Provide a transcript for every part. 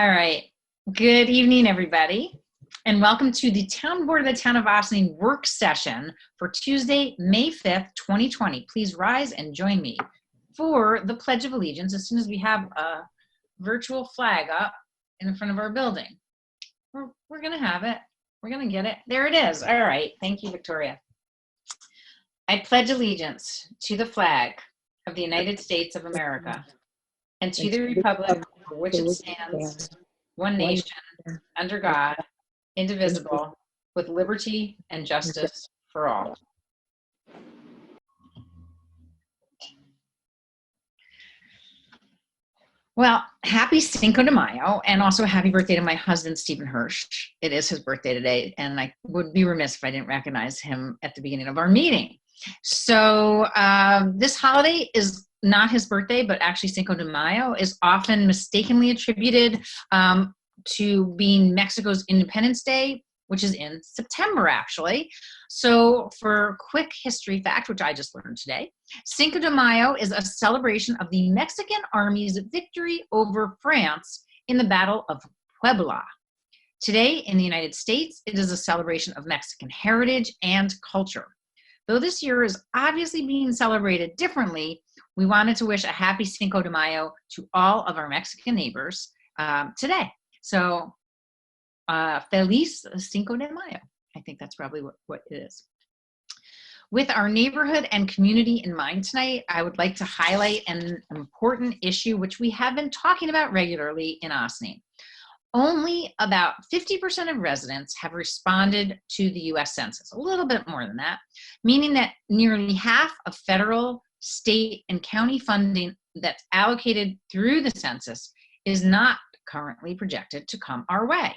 All right. Good evening, everybody, and welcome to the Town Board of the Town of Ossining work session for Tuesday, May 5th, 2020. Please rise and join me for the Pledge of Allegiance as soon as we have a virtual flag up in front of our building. We're going to have it. We're going to get it. There it is. All right. Thank you, Victoria. I pledge allegiance to the flag of the United States of America and to the republic for which it stands, one nation, under God, indivisible, with liberty and justice for all. Well, happy Cinco de Mayo, and also happy birthday to my husband, Stephen Hirsch. It is his birthday today, and I would be remiss if I didn't recognize him at the beginning of our meeting. So this holiday is not his birthday, but actually Cinco de Mayo is often mistakenly attributed to being Mexico's Independence Day, which is in September, actually. So for a quick history fact, which I just learned today, Cinco de Mayo is a celebration of the Mexican Army's victory over France in the Battle of Puebla. Today in the United States, it is a celebration of Mexican heritage and culture. Though this year is obviously being celebrated differently, we wanted to wish a happy Cinco de Mayo to all of our Mexican neighbors today. So Feliz Cinco de Mayo. I think that's probably what it is. With our neighborhood and community in mind tonight, I would like to highlight an important issue which we have been talking about regularly in Ossining. Only about 50% of residents have responded to the U.S. Census, a little bit more than that, meaning that nearly half of federal, state, and county funding that's allocated through the census is not currently projected to come our way.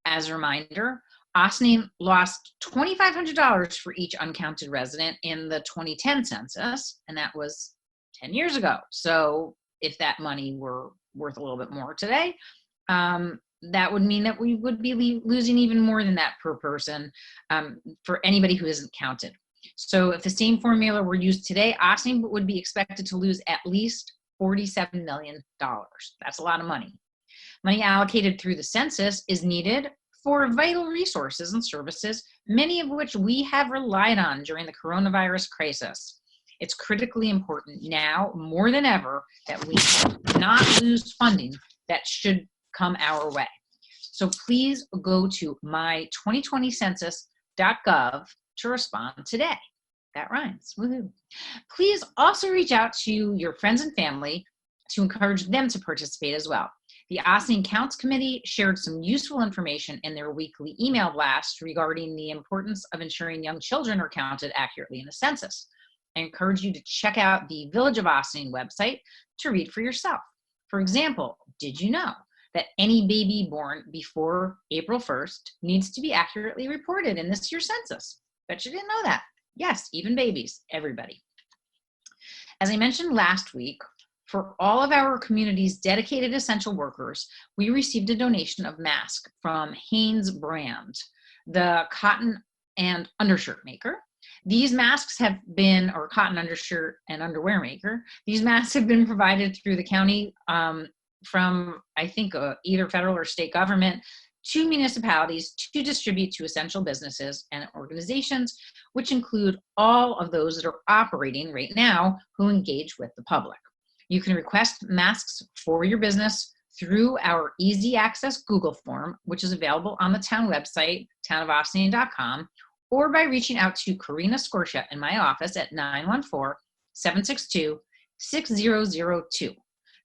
As a reminder, Ossining lost $2,500 for each uncounted resident in the 2010 census, and that was 10 years ago. So if that money were worth a little bit more today, that would mean that we would be losing even more than that per person for anybody who isn't counted. So if the same formula were used today, Ossining would be expected to lose at least $47 million. That's a lot of money. Money allocated through the census is needed for vital resources and services, many of which we have relied on during the coronavirus crisis. It's critically important now more than ever that we not lose funding that should come our way. So please go to my2020census.gov to respond today. That rhymes. Woohoo. Please also reach out to your friends and family to encourage them to participate as well. The Ossining Counts Committee shared some useful information in their weekly email blast regarding the importance of ensuring young children are counted accurately in the census. I encourage you to check out the Village of Ossining website to read for yourself. For example, did you know that any baby born before April 1st needs to be accurately reported in this year's census? Bet you didn't know that. Yes, even babies, everybody. As I mentioned last week, for all of our community's dedicated essential workers, we received a donation of masks from Hanes Brand, the cotton and undershirt maker. These masks have been, or cotton undershirt and underwear maker, these masks have been provided through the county from, I think, either federal or state government to municipalities to distribute to essential businesses and organizations, which include all of those that are operating right now who engage with the public. You can request masks for your business through our easy access Google form, which is available on the town website, townofossining.com, or by reaching out to Karina Skorshett in my office at 914-762-6002.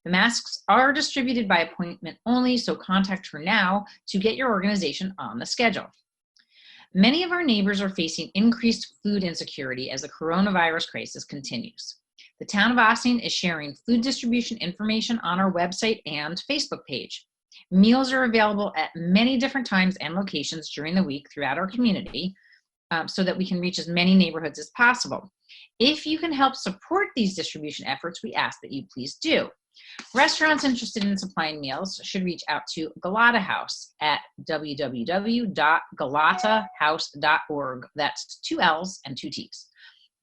The masks are distributed by appointment only, so contact her now to get your organization on the schedule. Many of our neighbors are facing increased food insecurity as the coronavirus crisis continues. The Town of Ossining is sharing food distribution information on our website and Facebook page. Meals are available at many different times and locations during the week throughout our community so that we can reach as many neighborhoods as possible. If you can help support these distribution efforts, we ask that you please do. Restaurants interested in supplying meals should reach out to Galata House at www.galatahouse.org. That's 2 L's and 2 T's.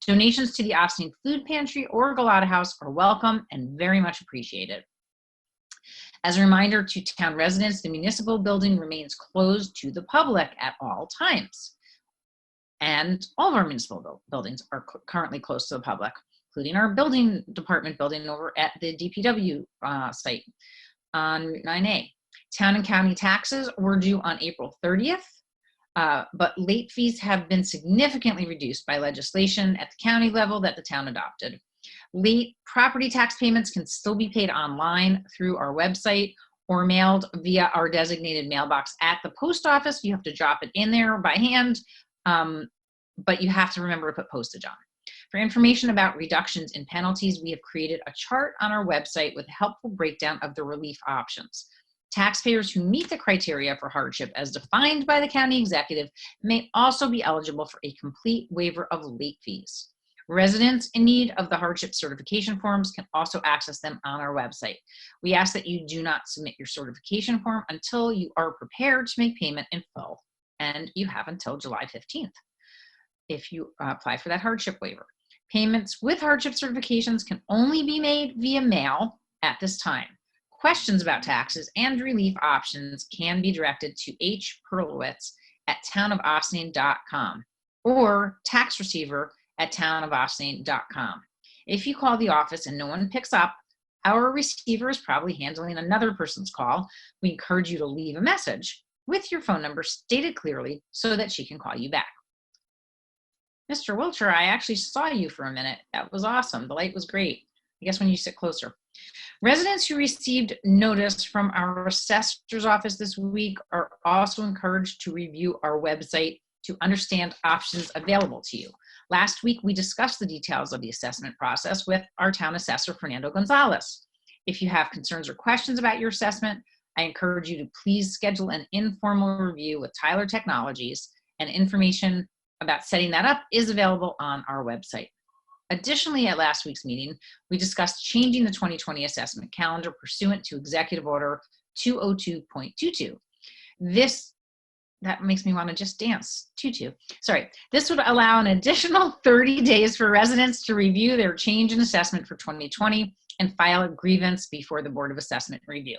Donations to the Ossining Food Pantry or Galata House are welcome and very much appreciated. As a reminder to town residents, the municipal building remains closed to the public at all times. And all of our municipal buildings are currently closed to the public, including our building department building over at the DPW site on Route 9A. Town and county taxes were due on April 30th, but late fees have been significantly reduced by legislation at the county level that the town adopted. Late property tax payments can still be paid online through our website or mailed via our designated mailbox at the post office. You have to drop it in there by hand, but you have to remember to put postage on. For information about reductions in penalties, we have created a chart on our website with a helpful breakdown of the relief options. Taxpayers who meet the criteria for hardship as defined by the county executive may also be eligible for a complete waiver of late fees. Residents in need of the hardship certification forms can also access them on our website. We ask that you do not submit your certification form until you are prepared to make payment in full, and you have until July 15th if you apply for that hardship waiver. Payments with hardship certifications can only be made via mail at this time. Questions about taxes and relief options can be directed to hperlowitz at townofaustinon.com or tax receiver at townofaustinon.com. If you call the office and no one picks up, our receiver is probably handling another person's call. We encourage you to leave a message with your phone number stated clearly so that she can call you back. Mr. Wilcher, I actually saw you for a minute. That was awesome. The light was great. I guess when you sit closer. Residents who received notice from our assessor's office this week are also encouraged to review our website to understand options available to you. Last week, we discussed the details of the assessment process with our town assessor, Fernando Gonzalez. If you have concerns or questions about your assessment, I encourage you to please schedule an informal review with Tyler Technologies, and information about setting that up is available on our website. Additionally, at last week's meeting, we discussed changing the 2020 assessment calendar pursuant to Executive Order 202.22. That makes me want to just dance, tutu. Sorry. This would allow an additional 30 days for residents to review their change in assessment for 2020 and file a grievance before the Board of Assessment review.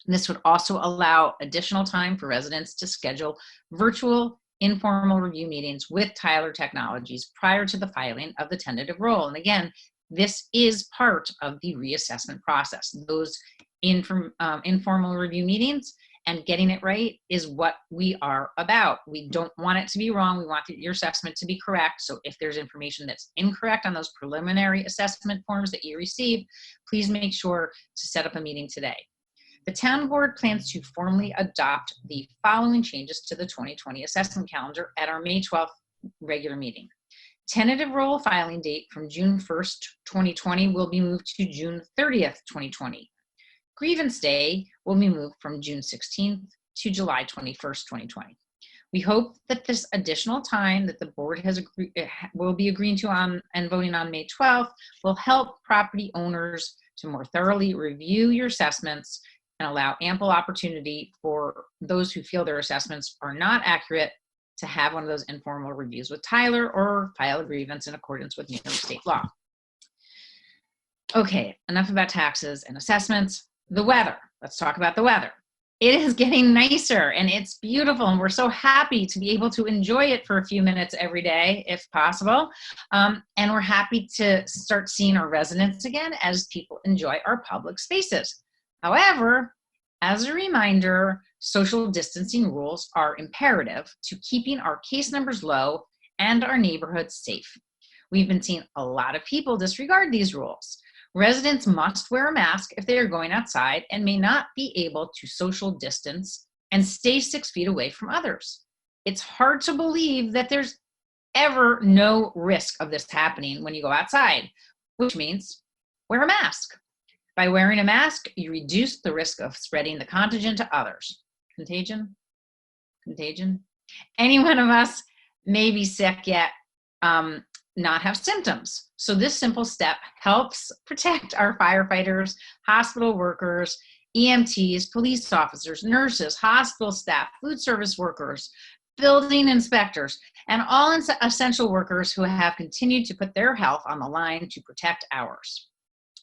This would also allow additional time for residents to schedule virtual informal review meetings with Tyler Technologies prior to the filing of the tentative roll. And again, this is part of the reassessment process. Those informal review meetings and getting it right is what we are about. We don't want it to be wrong. We want your assessment to be correct. So if there's information that's incorrect on those preliminary assessment forms that you receive, please make sure to set up a meeting today. The town board plans to formally adopt the following changes to the 2020 assessment calendar at our May 12th regular meeting. Tentative roll filing date from June 1st, 2020 will be moved to June 30th, 2020. Grievance day will be moved from June 16th to July 21st, 2020. We hope that this additional time that the board will be agreeing to on and voting on May 12th will help property owners to more thoroughly review your assessments and allow ample opportunity for those who feel their assessments are not accurate to have one of those informal reviews with Tyler or file a grievance in accordance with New York State law. Okay, enough about taxes and assessments. The weather. Let's talk about the weather. It is getting nicer and it's beautiful, and we're so happy to be able to enjoy it for a few minutes every day if possible. And we're happy to start seeing our residents again as people enjoy our public spaces. However, as a reminder, social distancing rules are imperative to keeping our case numbers low and our neighborhoods safe. We've been seeing a lot of people disregard these rules. Residents must wear a mask if they are going outside and may not be able to social distance and stay 6 feet away from others. It's hard to believe that there's ever no risk of this happening when you go outside, which means wear a mask. By wearing a mask, you reduce the risk of spreading the contagion to others. Contagion? Contagion? Any one of us may be sick yet not have symptoms. So this simple step helps protect our firefighters, hospital workers, EMTs, police officers, nurses, hospital staff, food service workers, building inspectors, and all essential workers who have continued to put their health on the line to protect ours.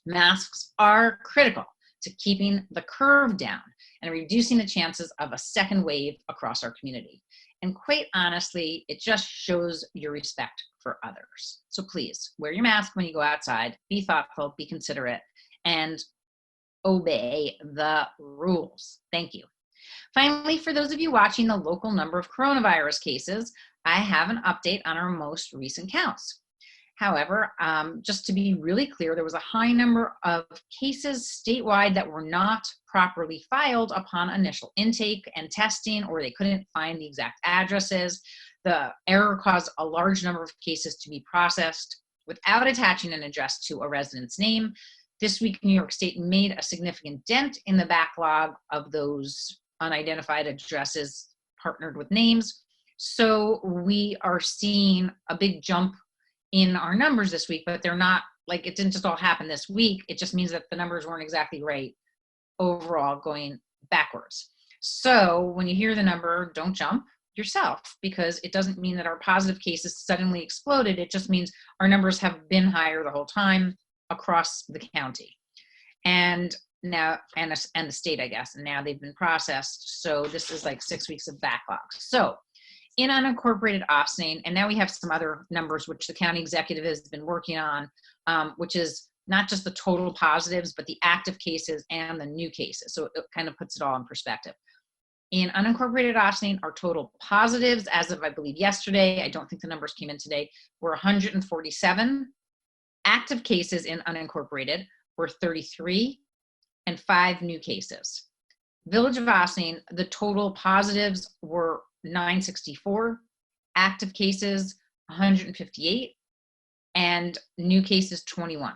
Masks are critical to keeping the curve down and reducing the chances of a second wave across our community. And quite honestly, it just shows your respect for others. So please wear your mask when you go outside, be thoughtful, be considerate, and obey the rules. Thank you. Finally, for those of you watching the local number of coronavirus cases, I have an update on our most recent counts. However, just to be really clear, there was a high number of cases statewide that were not properly filed upon initial intake and testing, or they couldn't find the exact addresses. The error caused a large number of cases to be processed without attaching an address to a resident's name. This week, New York State made a significant dent in the backlog of those unidentified addresses partnered with names. So we are seeing a big jump in our numbers this week, but they're not, like, it didn't just all happen this week. It just means that the numbers weren't exactly right overall, going backwards. So when you hear the number, don't jump yourself, because it doesn't mean that our positive cases suddenly exploded. It just means our numbers have been higher the whole time across the county. And now, and the state, I guess, and now they've been processed. So this is like 6 weeks of backlog. So in unincorporated Ossining, and now we have some other numbers which the county executive has been working on, which is not just the total positives, but the active cases and the new cases. So it kind of puts it all in perspective. In unincorporated Ossining, our total positives, as of I believe yesterday, I don't think the numbers came in today, were 147. Active cases in unincorporated were 33, and 5 new cases. Village of Ossining, the total positives were 964, active cases 158, and new cases 21.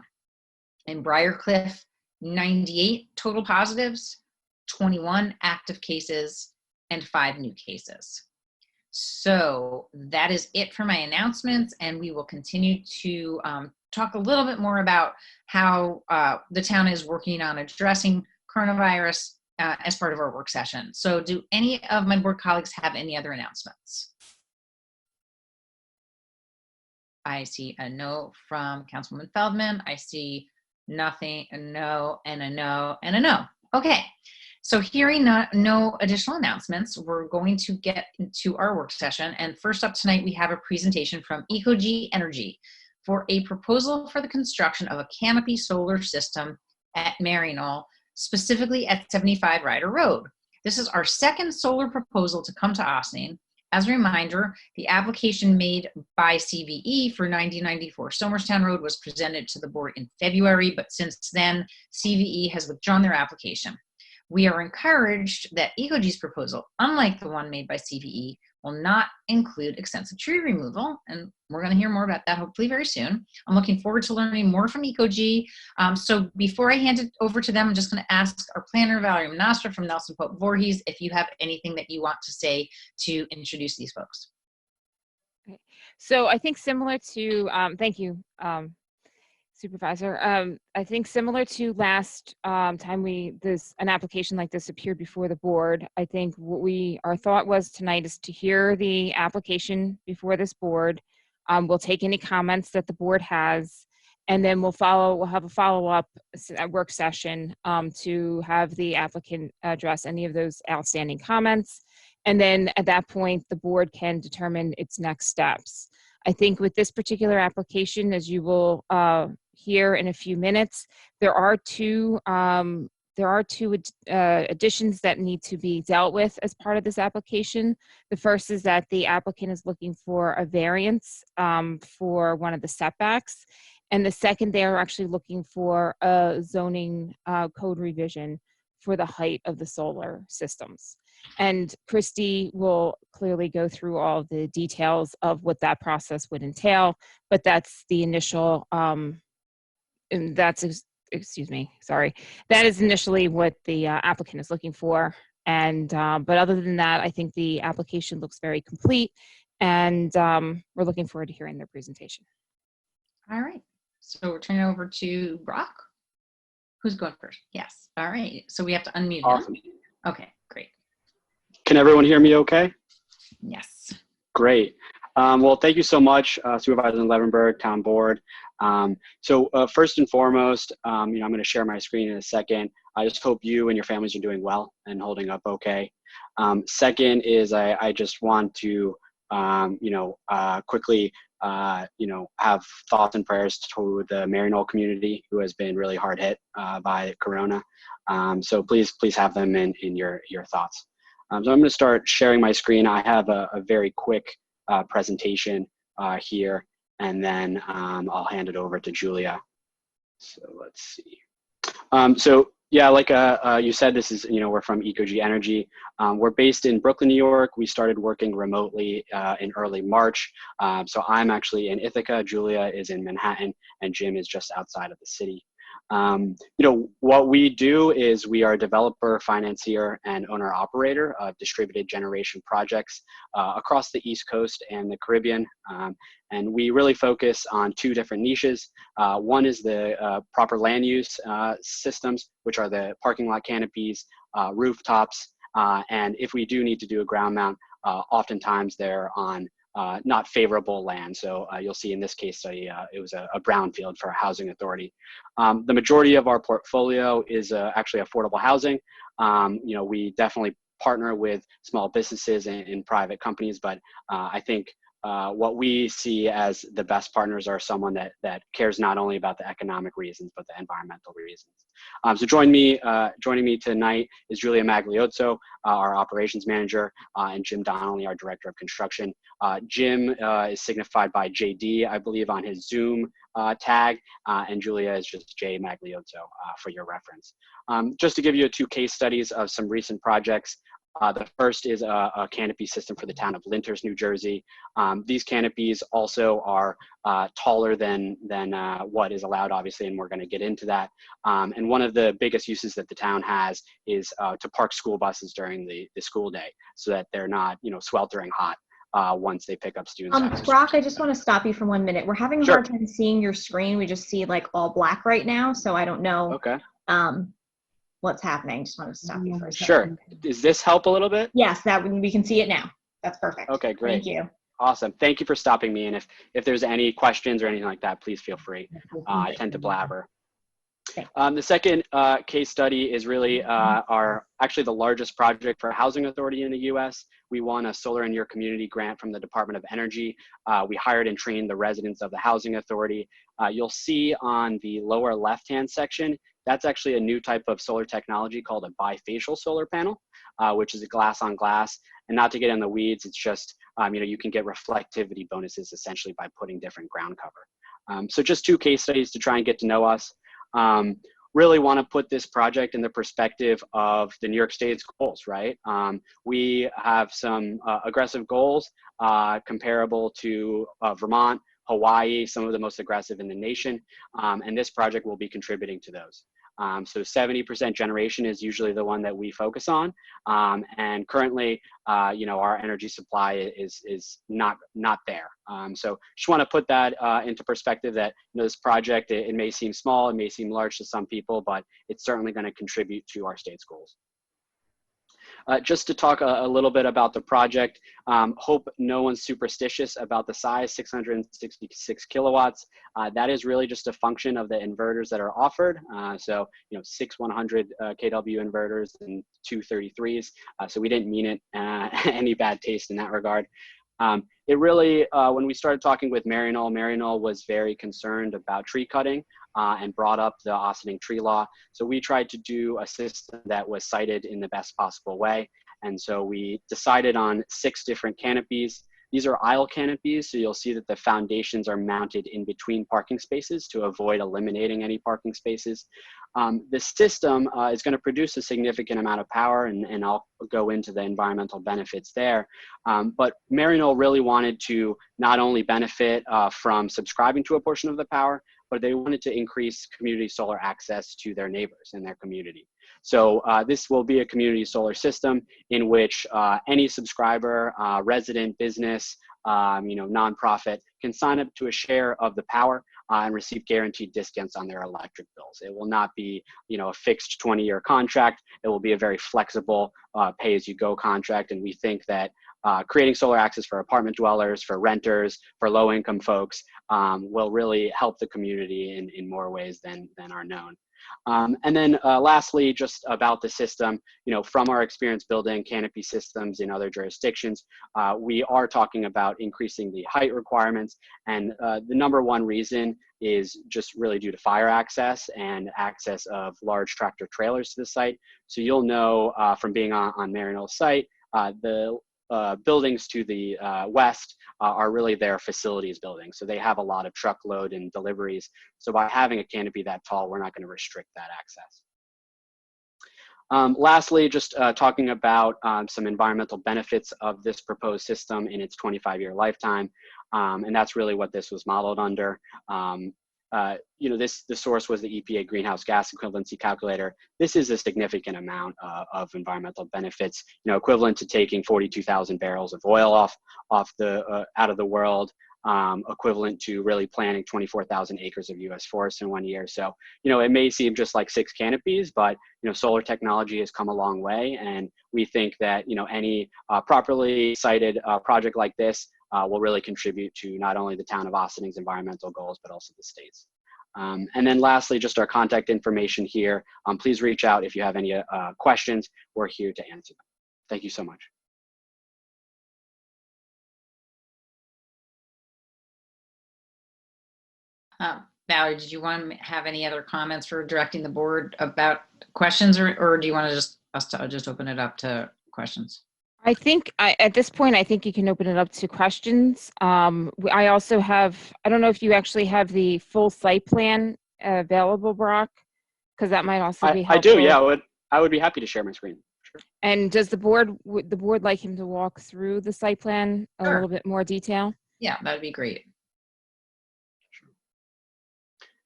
In Briarcliff, 98 total positives, 21 active cases, and 5 new cases. So that is it for my announcements, and we will continue to talk a little bit more about how the town is working on addressing coronavirus as part of our work session. So do any of my board colleagues have any other announcements? I see a no from Councilwoman Feldman. I see nothing, a no, and a no, and a no. Okay, so hearing no additional announcements, we're going to get into our work session. And first up tonight, we have a presentation from Ecogy Energy for a proposal for the construction of a canopy solar system at Maryknoll, specifically at 75 Ryder Road. This is our second solar proposal to come to Ossining. As a reminder, the application made by CVE for 9094 Somerstown Road was presented to the board in February, but since then, CVE has withdrawn their application. We are encouraged that Ecogy's proposal, unlike the one made by CVE, will not include extensive tree removal, and we're going to hear more about that hopefully very soon. I'm looking forward to learning more from Ecogy. So before I hand it over to them, I'm just going to ask our planner, Valerie Manastra from Nelson Pope Voorhees, if you have anything that you want to say to introduce these folks. Okay. So I think similar to, thank you, Supervisor. I think similar to last time an application like this appeared before the board, I think our thought was tonight is to hear the application before this board. We'll take any comments that the board has, and then we'll have a follow-up work session to have the applicant address any of those outstanding comments. And then at that point, the board can determine its next steps. I think with this particular application, as you will hear in a few minutes, there are two additions that need to be dealt with as part of this application. The first is that the applicant is looking for a variance for one of the setbacks. And the second, they are actually looking for a zoning code revision for the height of the solar systems. And Christy will clearly go through all the details of what that process would entail, but that's the initial, and that's, excuse me, sorry. That is initially what the applicant is looking for. And, but other than that, I think the application looks very complete, and we're looking forward to hearing their presentation. All right, so we're turning over to Brock. Who's going first? Yes, all right. So we have to unmute Awesome. him. Okay, great. Can everyone hear me okay? Yes. Great. Well, thank you so much, Supervisor Levenberg, Town Board. First and foremost, I'm going to share my screen in a second. I just hope you and your families are doing well and holding up okay. Second is I just want to, quickly, have thoughts and prayers to the Maryknoll community who has been really hard hit by Corona. So please have them in your thoughts. So I'm going to start sharing my screen. I have a very quick presentation here, and then I'll hand it over to Julia. So let's see. Yeah, like you said, this is, we're from Ecogy Energy. We're based in Brooklyn, New York. We started working remotely in early March. So I'm actually in Ithaca, Julia is in Manhattan, and Jim is just outside of the city. What we do is we are a developer, financier, and owner operator of distributed generation projects across the East Coast and the Caribbean. And we really focus on two different niches. One is the proper land use systems, which are the parking lot canopies, rooftops, and if we do need to do a ground mount, oftentimes they're on not favorable land. So you'll see in this case study, it was a brownfield for a housing authority. The majority of our portfolio is actually affordable housing. We definitely partner with small businesses and private companies, but I think what we see as the best partners are someone that cares not only about the economic reasons, but the environmental reasons. So joining me tonight is Julia Magliozzo, our operations manager, and Jim Donnelly, our director of construction. Jim is signified by JD, I believe, on his Zoom tag, and Julia is just J Magliozzo for your reference. Just to give you two case studies of some recent projects. The first is a canopy system for the town of Lyndhurst, New Jersey. These canopies also are taller than what is allowed, obviously, and we're going to get into that. And one of the biggest uses that the town has is to park school buses during the school day so that they're not, sweltering hot once they pick up students. Brock, I just want to stop you for 1 minute. We're having a hard time seeing your screen. We just see like all black right now, so I don't know. Okay. What's happening. Just want to stop you for a second. Sure. Does this help a little bit? Yes, we can see it now. That's perfect. Okay, great. Thank you. Awesome. Thank you for stopping me. And if there's any questions or anything like that, please feel free. I tend to blabber. The second case study is really actually the largest project for a housing authority in the U.S. We won a Solar in Your Community grant from the Department of Energy. We hired and trained the residents of the housing authority. You'll see on the lower left-hand section, that's actually a new type of solar technology called a bifacial solar panel, which is a glass on glass. And not to get in the weeds, it's just, you can get reflectivity bonuses essentially by putting different ground cover. So just two case studies to try and get to know us. Really want to put this project in the perspective of the New York State's goals, right? We have some aggressive goals comparable to Vermont, Hawaii, some of the most aggressive in the nation, and this project will be contributing to those. So 70% generation is usually the one that we focus on, and currently, our energy supply is not there. So just want to put that into perspective that this project, it may seem small, it may seem large to some people, but it's certainly going to contribute to our state's goals. Just to talk a little bit about the project, hope no one's superstitious about the size, 666 kilowatts. That is really just a function of the inverters that are offered. So, 6 100 kW inverters and 2 33s. So we didn't mean it any bad taste in that regard. It really, when we started talking with Maryknoll was very concerned about tree cutting and brought up the Ossining tree law. So we tried to do a system that was sited in the best possible way. And so we decided on 6 different canopies. These are aisle canopies, so you'll see that the foundations are mounted in between parking spaces to avoid eliminating any parking spaces. The system is going to produce a significant amount of power, and I'll go into the environmental benefits there. But Maryknoll really wanted to not only benefit from subscribing to a portion of the power, but they wanted to increase community solar access to their neighbors in their community. So this will be a community solar system in which any subscriber, resident, business, nonprofit can sign up to a share of the power and receive guaranteed discounts on their electric bills. It will not be, a fixed 20-year contract. It will be a very flexible pay-as-you-go contract, and we think that creating solar access for apartment dwellers, for renters, for low-income folks will really help the community in more ways than are known. And then lastly, just about the system, from our experience building canopy systems in other jurisdictions, we are talking about increasing the height requirements. And the number one reason is just really due to fire access and access of large tractor trailers to the site. So you'll know from being on Maryknoll's site, the buildings to the west are really their facilities buildings. So they have a lot of truckload and deliveries. So by having a canopy that tall, we're not going to restrict that access. Lastly, just talking about some environmental benefits of this proposed system in its 25-year lifetime. And that's really what this was modeled under. The source was the EPA greenhouse gas equivalency calculator. This is a significant amount of environmental benefits, equivalent to taking 42,000 barrels of oil out of the world, equivalent to really planting 24,000 acres of U.S. forests in 1 year. So, it may seem just like 6 canopies, but, solar technology has come a long way. And we think that, any properly cited project like this will really contribute to not only the town of Ossinings's environmental goals, but also the state's. And then lastly, just our contact information here. Please reach out if you have any questions. We're here to answer them. Thank you so much. Valerie, did you want to have any other comments for directing the board about questions, or do you want to just open it up to questions? I think at this point, I think you can open it up to questions. I also have, I don't know if you actually have the full site plan available, Brock, because that might also be helpful. I do, yeah. I would be happy to share my screen. Sure. And does the board like him to walk through the site plan a little bit more detail? Yeah, that'd be great. Sure.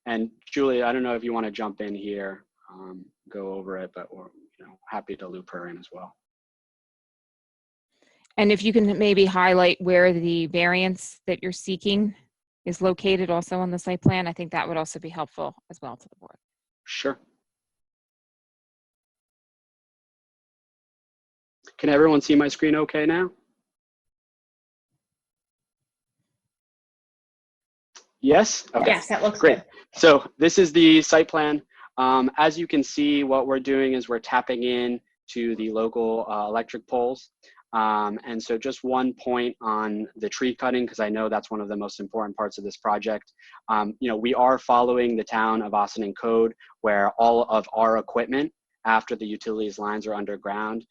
And Julie, I don't know if you want to jump in here, go over it, but we're happy to loop her in as well. And if you can maybe highlight where the variance that you're seeking is located also on the site plan, I think that would also be helpful as well to the board. Sure. Can everyone see my screen okay now? Yes? Okay. Yes, that looks great. Good. So this is the site plan. As you can see, what we're doing is we're tapping in to the local electric poles. And so just one point on the tree cutting, because I know that's one of the most important parts of this project. We are following the town of Ossining code, where all of our equipment after the utilities lines are underground.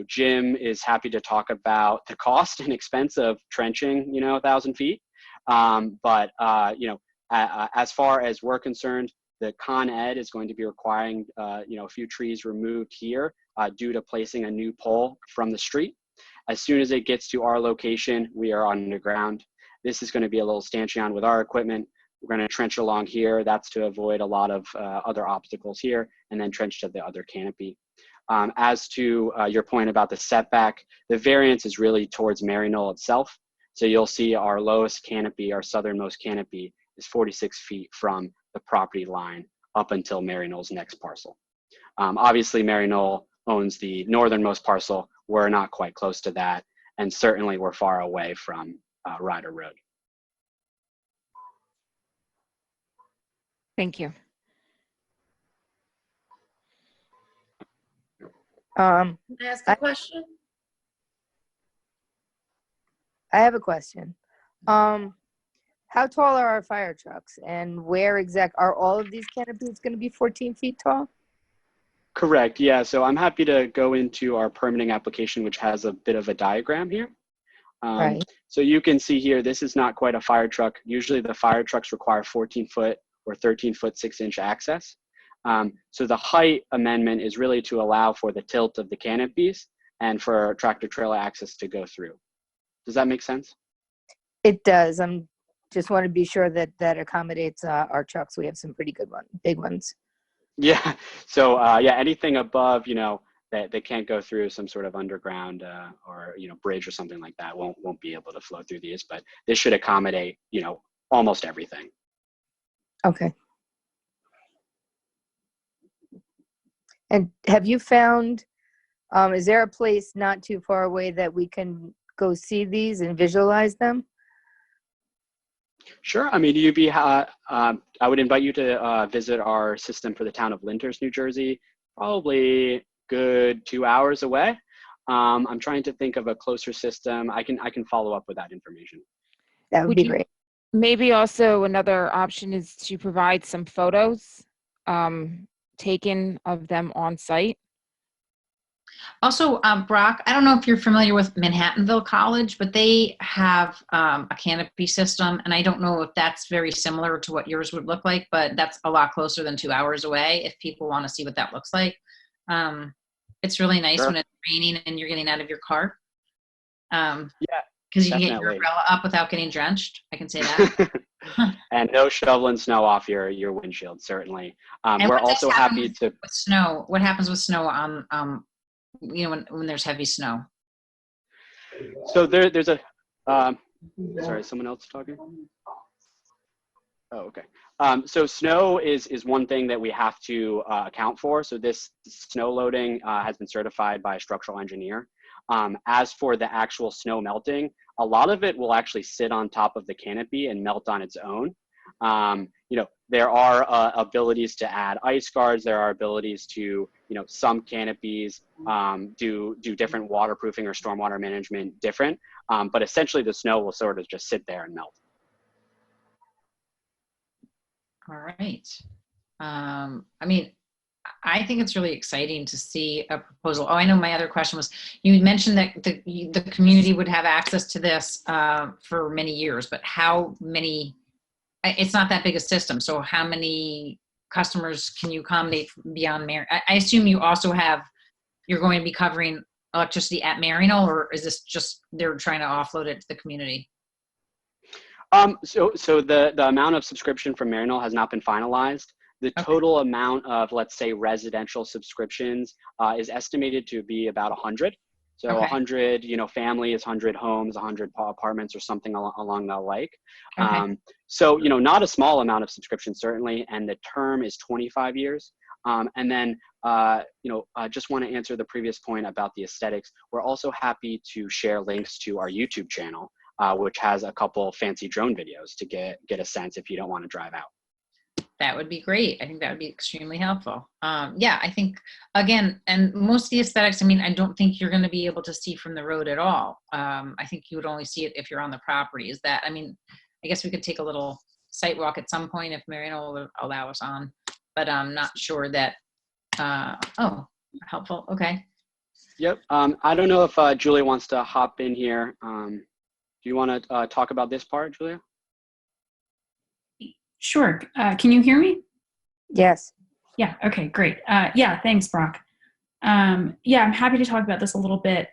Jim is happy to talk about the cost and expense of trenching, 1,000 feet. But as far as we're concerned, the Con Ed is going to be requiring, a few trees removed here due to placing a new pole from the street. As soon as it gets to our location, we are underground. This is going to be a little stanchion with our equipment. We're going to trench along here. That's to avoid a lot of other obstacles here, and then trench to the other canopy. As to your point about the setback, the variance is really towards Maryknoll itself. So you'll see our lowest canopy, our southernmost canopy, is 46 feet from the property line up until Maryknoll's next parcel. Obviously, Maryknoll owns the northernmost parcel. We're not quite close to that, and certainly we're far away from Ryder Road. Thank you. Can I ask a question? I have a question. How tall are our fire trucks, and where are all of these canopies going to be 14 feet tall? Correct, yeah. So I'm happy to go into our permitting application, which has a bit of a diagram here. Right. So you can see here, this is not quite a fire truck. Usually the fire trucks require 14-foot or 13-foot 6-inch access. So the height amendment is really to allow for the tilt of the canopies and for tractor trailer access to go through. Does that make sense? It does. Just want to be sure that that accommodates our trucks. We have some pretty good big ones. Yeah. So yeah, anything above, that they can't go through some sort of underground or bridge or something like that won't be able to flow through these. But this should accommodate almost everything. Okay. And have you found Is there a place not too far away that we can go see these and visualize them? Sure. I mean, I would invite you to visit our system for the town of Lyndhurst, New Jersey, probably good 2 hours away. I'm trying to think of a closer system. I can follow up with that information. That would be great. Maybe also another option is to provide some photos taken of them on site. Also, Brock, I don't know if you're familiar with Manhattanville College, but they have a canopy system, and I don't know if that's very similar to what yours would look like, but that's a lot closer than 2 hours away if people want to see what that looks like. It's really nice Sure. when it's raining and you're getting out of your car. Yeah, because you can get your definitely. umbrella up without getting drenched. I can say that. And no shoveling snow off your windshield, certainly. And We're what does also happen happy to. with snow? What happens with snow on you know, when there's heavy snow? So there's a. Sorry, someone else talking? Oh, okay. So snow is one thing that we have to account for. So this snow loading has been certified by a structural engineer. As for the actual snow melting, a lot of it will actually sit on top of the canopy and melt on its own. You know, there are abilities to add ice guards. There are abilities to, you know, some canopies do different waterproofing or stormwater management different. But essentially the snow will sort of just sit there and melt. All right. I mean, I think it's really exciting to see a proposal. Oh, I know my other question was, you mentioned that the community would have access to this for many years, but how many, it's not that big a system, so how many customers can you accommodate beyond Marion? I assume you also have, you're going to be covering electricity at Maryknoll, or is this just, they're trying to offload it to the community? So the amount of subscription from Maryknoll has not been finalized. The total amount of, let's say, residential subscriptions is estimated to be about 100. So 100, you know, families, 100 homes, 100 apartments, or something along that like. So, you know, not a small amount of subscription, certainly, and the term is 25 years. And then, you know, I just want to answer the previous point about the aesthetics. We're also happy to share links to our YouTube channel, which has a couple fancy drone videos to get a sense if you don't want to drive out. That would be great. I think that would be extremely helpful. Yeah, I think, again, and most of the aesthetics, I mean, I don't think you're going to be able to see from the road at all. I think you would only see it if you're on the property. Is that, I mean, I guess we could take a little site walk at some point if Maryknoll will allow us on, but I'm not sure that, oh, helpful. Okay. Yep. I don't know if Julia wants to hop in here. Do you want to talk about this part, Julia? Sure. Can you hear me? Yes. Yeah. Okay, great. Yeah, thanks, Brock. Yeah, I'm happy to talk about this a little bit.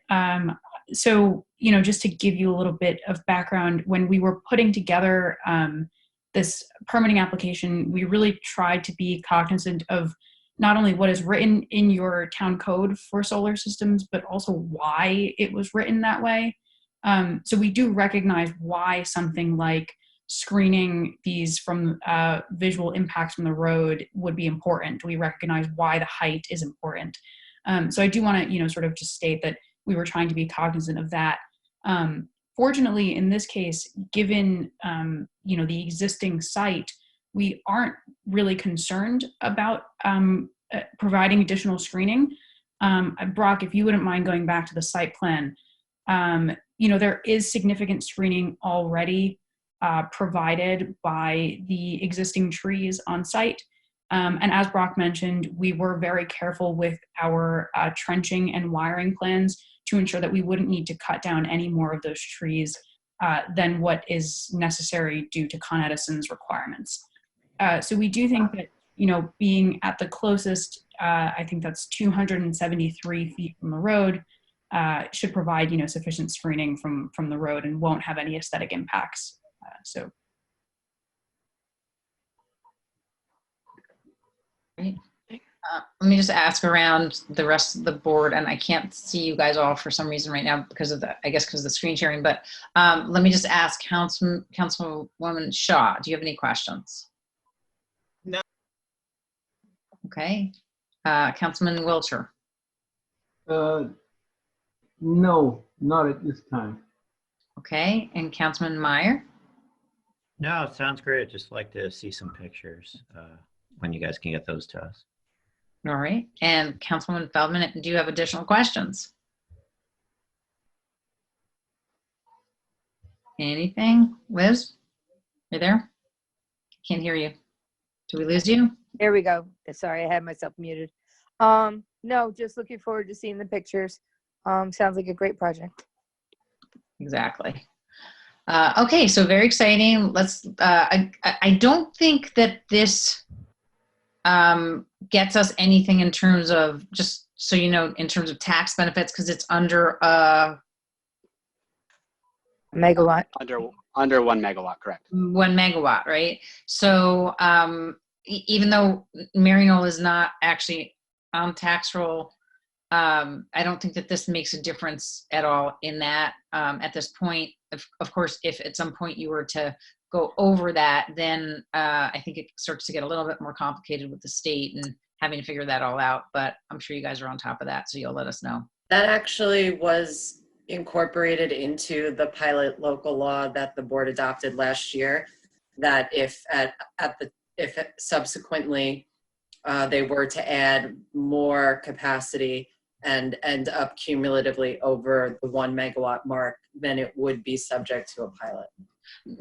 So, you know, just to give you a little bit of background, when we were putting together this permitting application, we really tried to be cognizant of not only what is written in your town code for solar systems, but also why it was written that way. So we do recognize why something like screening these from visual impacts from the road would be important. We recognize why the height is important. So I do want to, you know, sort of just state that we were trying to be cognizant of that. Fortunately, in this case, given, you know, the existing site, we aren't really concerned about providing additional screening. Brock, if you wouldn't mind going back to the site plan, you know, there is significant screening already provided by the existing trees on site. And as Brock mentioned, we were very careful with our trenching and wiring plans to ensure that we wouldn't need to cut down any more of those trees than what is necessary due to Con Edison's requirements. So we do think that, you know, being at the closest, I think that's 273 feet from the road, should provide, you know, sufficient screening from the road and won't have any aesthetic impacts. So. Great. Let me just ask around the rest of the board, and I can't see you guys all for some reason right now because of the, I guess because of the screen sharing, but let me just ask Councilwoman Shaw, do you have any questions? No. Okay. Councilman Wiltshire. No, not at this time. Okay, and Councilman Meyer? No, it sounds great. Just like to see some pictures when you guys can get those to us. All right, and Councilwoman Feldman, do you have additional questions? Anything? Liz, you there? Can't hear you. Do we lose you? There we go. Sorry, I had myself muted. No, just looking forward to seeing the pictures. Sounds like a great project. Exactly. Okay, so very exciting. Let's. I don't think that this gets us anything in terms of, just so you know, in terms of tax benefits, because it's under Megawatt. Under 1 megawatt, correct? 1 megawatt, right? So even though Maryknoll is not actually on tax roll, I don't think that this makes a difference at all in that at this point. Of course, if at some point you were to go over that, then I think it starts to get a little bit more complicated with the state and having to figure that all out. But I'm sure you guys are on top of that, so you'll let us know. That actually was incorporated into the pilot local law that the board adopted last year, that if subsequently they were to add more capacity and end up cumulatively over the 1 megawatt mark, then it would be subject to a pilot.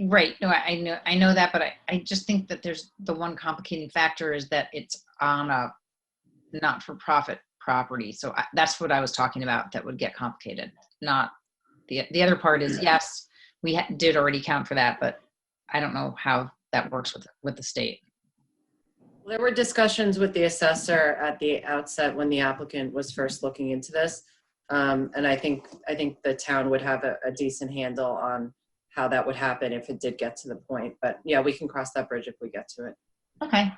Right. No, I know that, but I just think that there's the one complicating factor is that it's on a not-for-profit property. So that's what I was talking about. That would get complicated. Not the other part is, yes, we did already count for that, but I don't know how that works with the state. There were discussions with the assessor at the outset when the applicant was first looking into this, and I think the town would have a decent handle on how that would happen if it did get to the point. But yeah, we can cross that bridge if we get to it. Okay.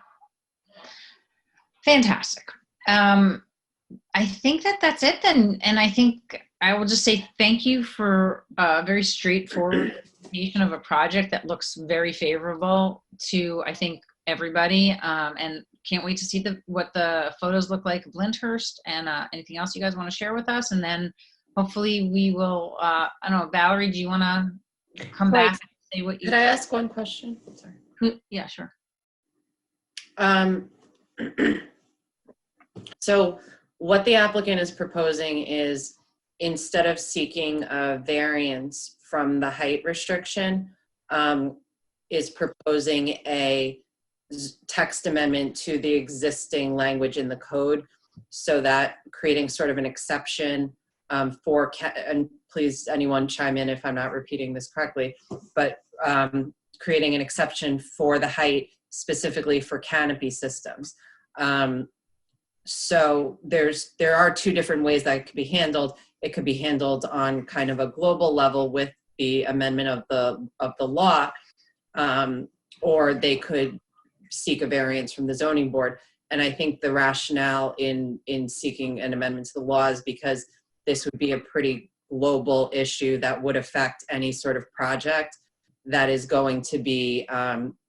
Fantastic. I think that's it then, and I think I will just say thank you for a very straightforward presentation of a project that looks very favorable to, I think, everybody, and can't wait to see what the photos look like of Lyndhurst, and anything else you guys want to share with us. And then hopefully we will, I don't know, Valerie, do you want to come back and say what you— Could I ask one question? Sorry. Yeah, sure. So what the applicant is proposing is, instead of seeking a variance from the height restriction, is proposing a text amendment to the existing language in the code, so that creating sort of an exception for, and please anyone chime in if I'm not repeating this correctly, but creating an exception for the height specifically for canopy systems. So there are two different ways that it could be handled. It could be handled on kind of a global level with the amendment of the law, or they could seek a variance from the zoning board. And I think the rationale in seeking an amendment to the law is because this would be a pretty global issue that would affect any sort of project that is going to be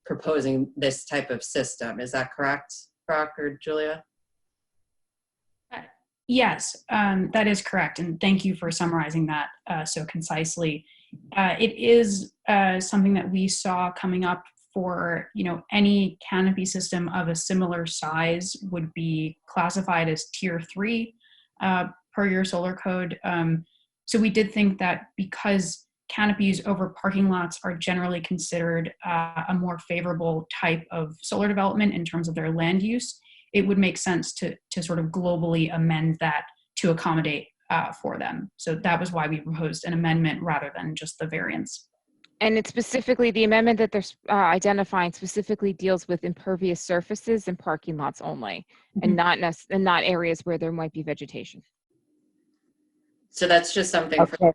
proposing this type of system. Is that correct, Brock or Julia? Yes, that is correct. And thank you for summarizing that so concisely. It is something that we saw coming up for, any canopy system of a similar size would be classified as tier 3 per your solar code. So we did think that because canopies over parking lots are generally considered a more favorable type of solar development in terms of their land use, it would make sense to sort of globally amend that to accommodate for them. So that was why we proposed an amendment rather than just the variance. And it's specifically, the amendment that they're identifying specifically deals with impervious surfaces and parking lots only, and not areas where there might be vegetation. So that's just something for to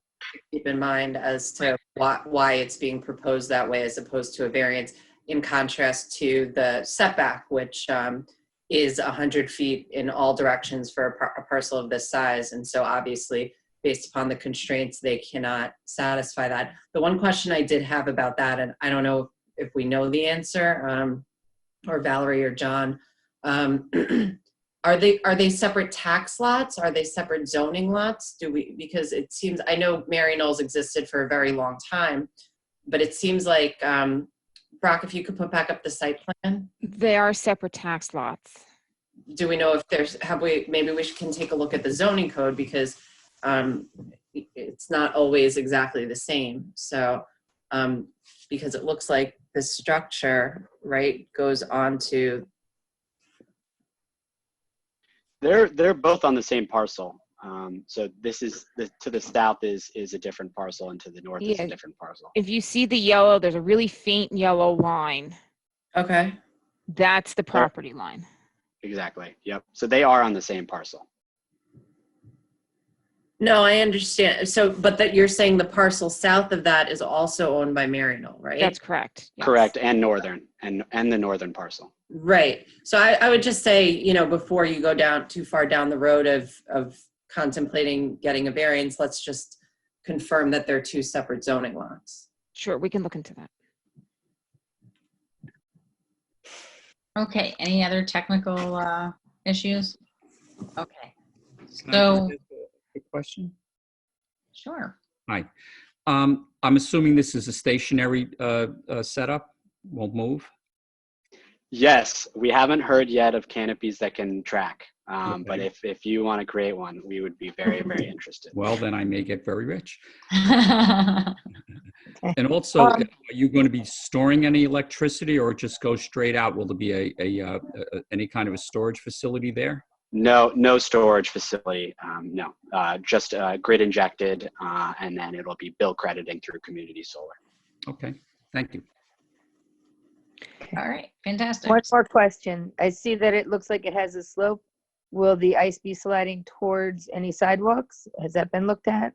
keep in mind as to why it's being proposed that way as opposed to a variance, in contrast to the setback, which is 100 feet in all directions for a parcel of this size. And so obviously, based upon the constraints, they cannot satisfy that. The one question I did have about that, and I don't know if we know the answer, or Valerie or John, are Are they separate tax lots? Are they separate zoning lots? Because it seems, I know Mary Knowles existed for a very long time, but it seems like, Brock, if you could put back up the site plan. They are separate tax lots. Do we know if maybe we can take a look at the zoning code, because it's not always exactly the same. So, because it looks like the structure, right, goes on to. They're both on the same parcel. So this is to the south is a different parcel, and to the north is a different parcel. If you see the yellow, there's a really faint yellow line. Okay. That's the property line. Exactly. Yep. So they are on the same parcel. No, I understand. So, but that you're saying the parcel south of that is also owned by Mary Knoll, right? That's correct. Yes. Correct. And northern and the northern parcel. Right. So I would just say, you know, before you go down too far down the road of contemplating getting a variance, let's just confirm that they're two separate zoning lots. Sure, we can look into that. Okay, any other technical issues? Okay, Can I so, ask a quick question? sure. Hi. I'm assuming this is a stationary setup, won't move? Yes, we haven't heard yet of canopies that can track. But if you want to create one, we would be very, very interested. Well, then I may get very rich. And also, are you going to be storing any electricity, or just go straight out? Will there be any kind of a storage facility there? No storage facility. No, just grid injected, and then it'll be bill crediting through community solar. Okay, thank you. All right, fantastic. One more question. I see that it looks like it has a slope. Will the ice be sliding towards any sidewalks? Has that been looked at?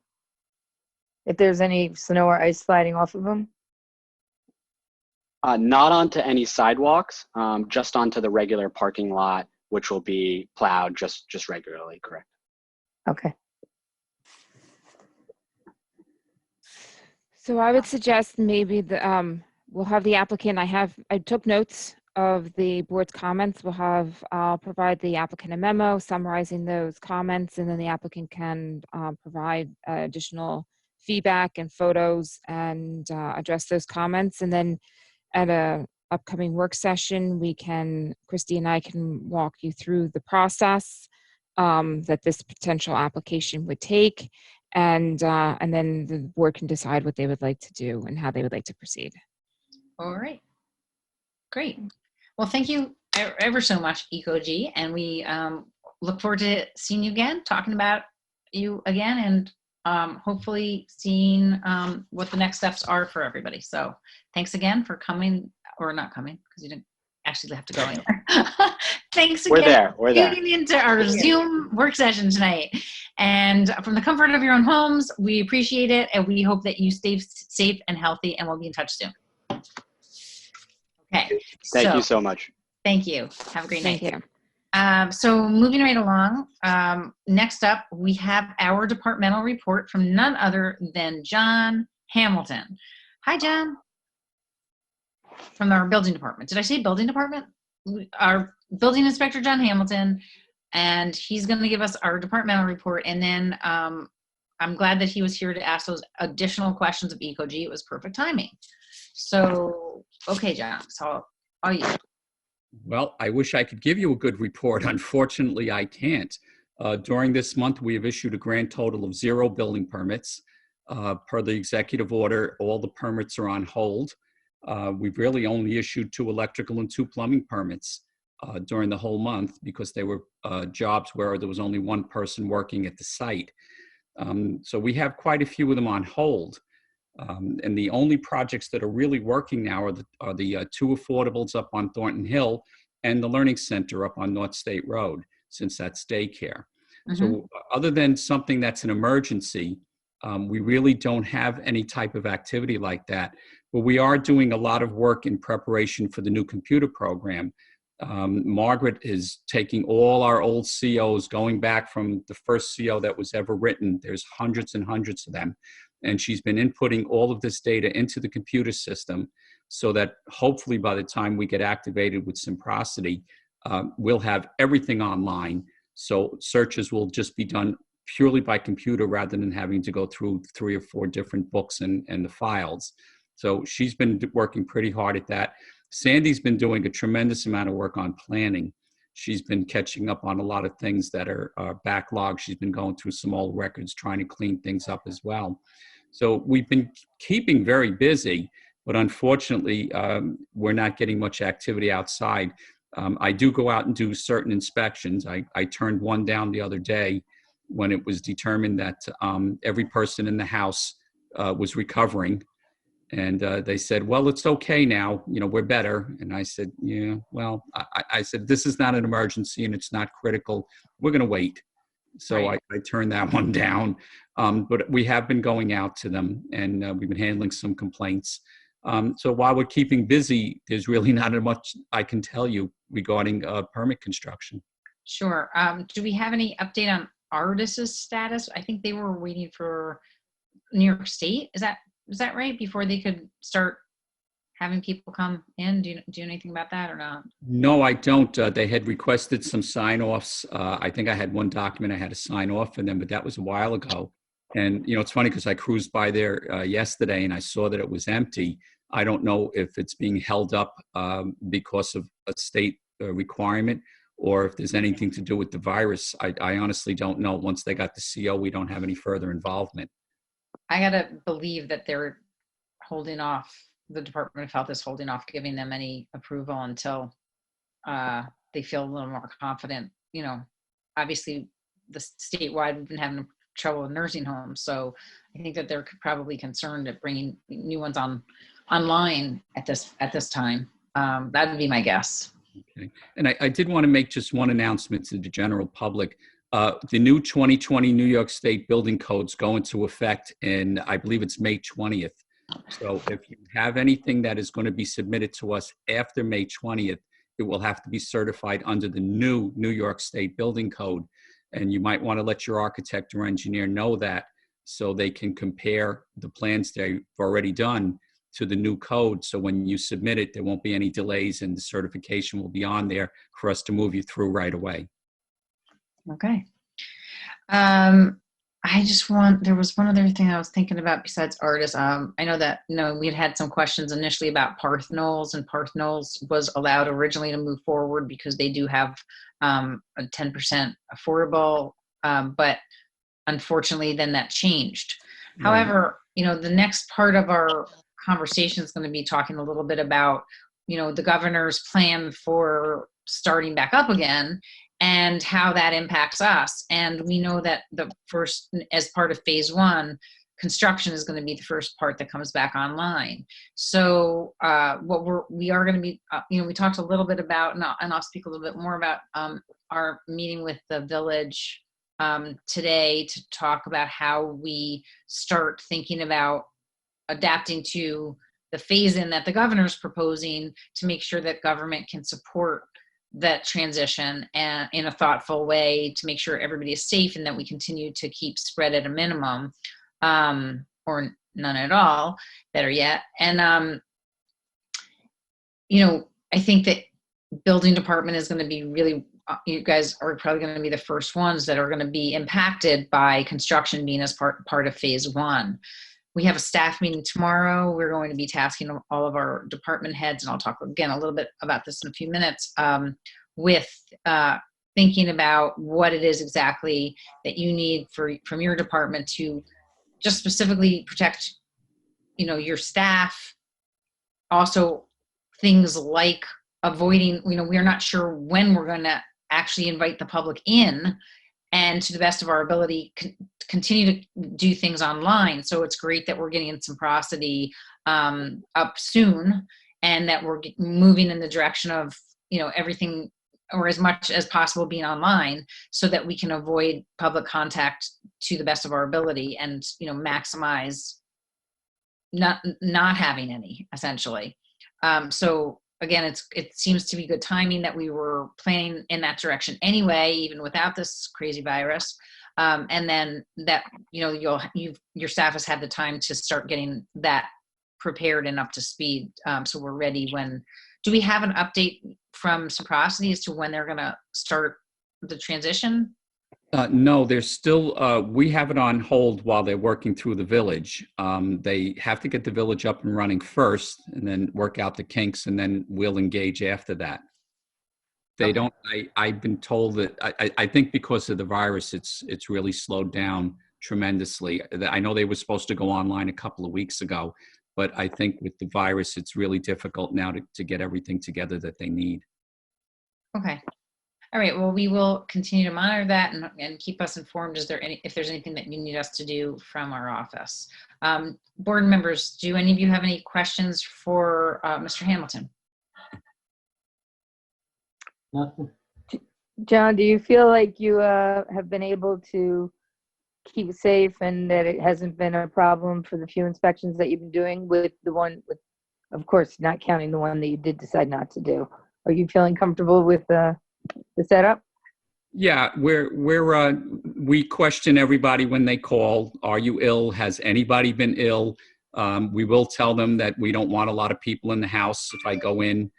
If there's any snow or ice sliding off of them? Not onto any sidewalks, just onto the regular parking lot, which will be plowed just regularly, correct? Okay. So I would suggest maybe we'll have the applicant, I took notes of the board's comments. I'll provide the applicant a memo summarizing those comments, and then the applicant can provide additional feedback and photos and address those comments. And then at a upcoming work session, Christy and I can walk you through the process that this potential application would take. And then the board can decide what they would like to do and how they would like to proceed. All right, great. Well, thank you ever so much, EcoG, and we look forward to seeing you again, talking about you again, and hopefully seeing what the next steps are for everybody. So thanks again for coming, or not coming, because you didn't actually have to go anywhere. Thanks again We're there. tuning into our Zoom work session tonight. And from the comfort of your own homes, we appreciate it, and we hope that you stay safe and healthy, and we'll be in touch soon. Okay. Thank you so much. Thank you. Have a great night. Thank you. So moving right along, next up, we have our departmental report from none other than John Hamilton. Hi, John. From our building department. Did I say building department? Our building inspector, John Hamilton, and he's going to give us our departmental report. And then I'm glad that he was here to ask those additional questions of EcoG. It was perfect timing. So, okay, John, so are you? Well, I wish I could give you a good report. Unfortunately, I can't. During this month, we have issued a grand total of 0 building permits. Per the executive order, all the permits are on hold. We've really only issued 2 electrical and 2 plumbing permits during the whole month, because they were jobs where there was only 1 person working at the site. So we have quite a few of them on hold. And the only projects that are really working now are the 2 affordables up on Thornton Hill and the Learning Center up on North State Road, since that's daycare. Mm-hmm. So other than something that's an emergency, we really don't have any type of activity like that. But we are doing a lot of work in preparation for the new computer program. Margaret is taking all our old COs, going back from the first CO that was ever written. There's hundreds and hundreds of them. And she's been inputting all of this data into the computer system, so that hopefully by the time we get activated with Simprosity, we'll have everything online. So searches will just be done purely by computer rather than having to go through 3 or 4 different books and the files. So she's been working pretty hard at that. Sandy's been doing a tremendous amount of work on planning. She's been catching up on a lot of things that are backlogged. She's been going through some old records, trying to clean things up as well. So we've been keeping very busy, but unfortunately, we're not getting much activity outside. I do go out and do certain inspections. I turned one down the other day when it was determined that every person in the house was recovering. And they said, well, it's okay now, we're better. And I said, yeah, well, I said, this is not an emergency and it's not critical. We're going to wait. So right. I turned that one down. But we have been going out to them and we've been handling some complaints. So while we're keeping busy, there's really not much I can tell you regarding permit construction. Sure. Do we have any update on Artis's status? I think they were waiting for New York State. Is that right? Before they could start having people come in? Do you know anything about that or not? No, I don't. They had requested some sign-offs. I think I had one document I had to sign off for them, but that was a while ago. And, it's funny because I cruised by there yesterday and I saw that it was empty. I don't know if it's being held up because of a state requirement or if there's anything to do with the virus. I honestly don't know. Once they got the CO, we don't have any further involvement. I gotta believe that they're holding off. The Department of Health is holding off giving them any approval until they feel a little more confident. Obviously, the statewide we've been having trouble with nursing homes, so I think that they're probably concerned at bringing new ones online at this time. That would be my guess. Okay, and I did want to make just one announcement to the general public. The new 2020 New York State building codes go into effect in, I believe it's May 20th. So if you have anything that is going to be submitted to us after May 20th, it will have to be certified under the new New York State building code. And you might want to let your architect or engineer know that so they can compare the plans they've already done to the new code. So when you submit it, there won't be any delays and the certification will be on there for us to move you through right away. Okay. There was one other thing I was thinking about besides Artis. I know that, we had some questions initially about Parth Knowles, and Parth Knowles was allowed originally to move forward because they do have a 10% affordable, but unfortunately then that changed. Right. However, the next part of our conversation is going to be talking a little bit about, the governor's plan for starting back up again and how that impacts us. And we know that as part of phase 1, construction is going to be the first part that comes back online. So we are going to be, we talked a little bit about, and I'll speak a little bit more about our meeting with the village today to talk about how we start thinking about adapting to the phase-in that the governor's proposing to make sure that government can support that transition and in a thoughtful way to make sure everybody is safe and that we continue to keep spread at a minimum or none at all, better yet. And, I think that building department is going to be really, you guys are probably going to be the first ones that are going to be impacted by construction being as part of phase 1. We have a staff meeting tomorrow. We're going to be tasking all of our department heads, and I'll talk again a little bit about this in a few minutes, with thinking about what it is exactly that you need from your department to just specifically protect, your staff. Also, things like avoiding, we're not sure when we're going to actually invite the public in, and to the best of our ability, continue to do things online. So it's great that we're getting some prosody up soon, and that we're moving in the direction of, everything or as much as possible being online, so that we can avoid public contact to the best of our ability and, maximize not having any, essentially. So again, it seems to be good timing that we were planning in that direction anyway, even without this crazy virus. And then that, your staff has had the time to start getting that prepared and up to speed. So we're ready when, do we have an update from Reciprocity as to when they're going to start the transition? No, there's still, we have it on hold while they're working through the village. They have to get the village up and running first and then work out the kinks, and then we'll engage after that. They Okay. don't, I've been told that, I think because of the virus, it's really slowed down tremendously. I know they were supposed to go online a couple of weeks ago, but I think with the virus, it's really difficult now to get everything together that they need. Okay. All right. Well, we will continue to monitor that and keep us informed. If there's anything that you need us to do from our office? Board members, do any of you have any questions for Mr. Hamilton? Nothing. John, do you feel like you have been able to keep it safe and that it hasn't been a problem for the few inspections that you've been doing with the one, of course, not counting the one that you did decide not to do? Are you feeling comfortable with the setup? Yeah, we question everybody when they call. Are you ill? Has anybody been ill? We will tell them that we don't want a lot of people in the house. If I go in,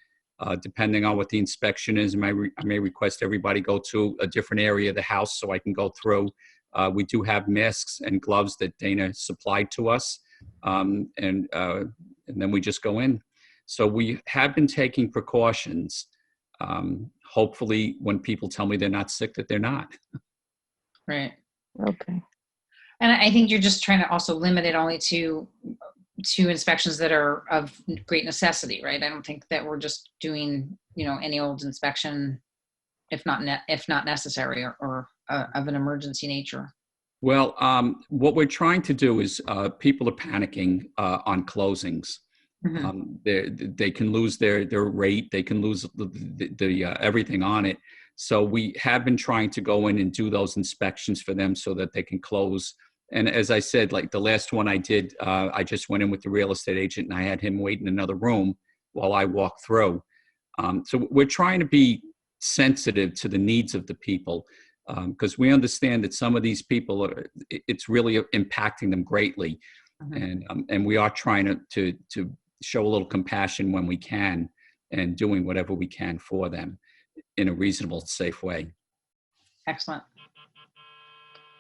depending on what the inspection is, I may request everybody go to a different area of the house so I can go through. We do have masks and gloves that Dana supplied to us, and then we just go in. So we have been taking precautions. Hopefully when people tell me they're not sick, that they're not. Right. Okay. And I think you're just trying to also limit it only to inspections that are of great necessity, right? I don't think that we're just doing, any old inspection if not necessary or of an emergency nature. Well, what we're trying to do is people are panicking on closings. Mm-hmm. They can lose their rate. They can lose the everything on it. So we have been trying to go in and do those inspections for them so that they can close. And as I said, like the last one I did, I just went in with the real estate agent and I had him wait in another room while I walked through. So we're trying to be sensitive to the needs of the people because we understand that some of these people it's really impacting them greatly. Mm-hmm. And we are trying to show a little compassion when we can and doing whatever we can for them in a reasonable, safe way. Excellent.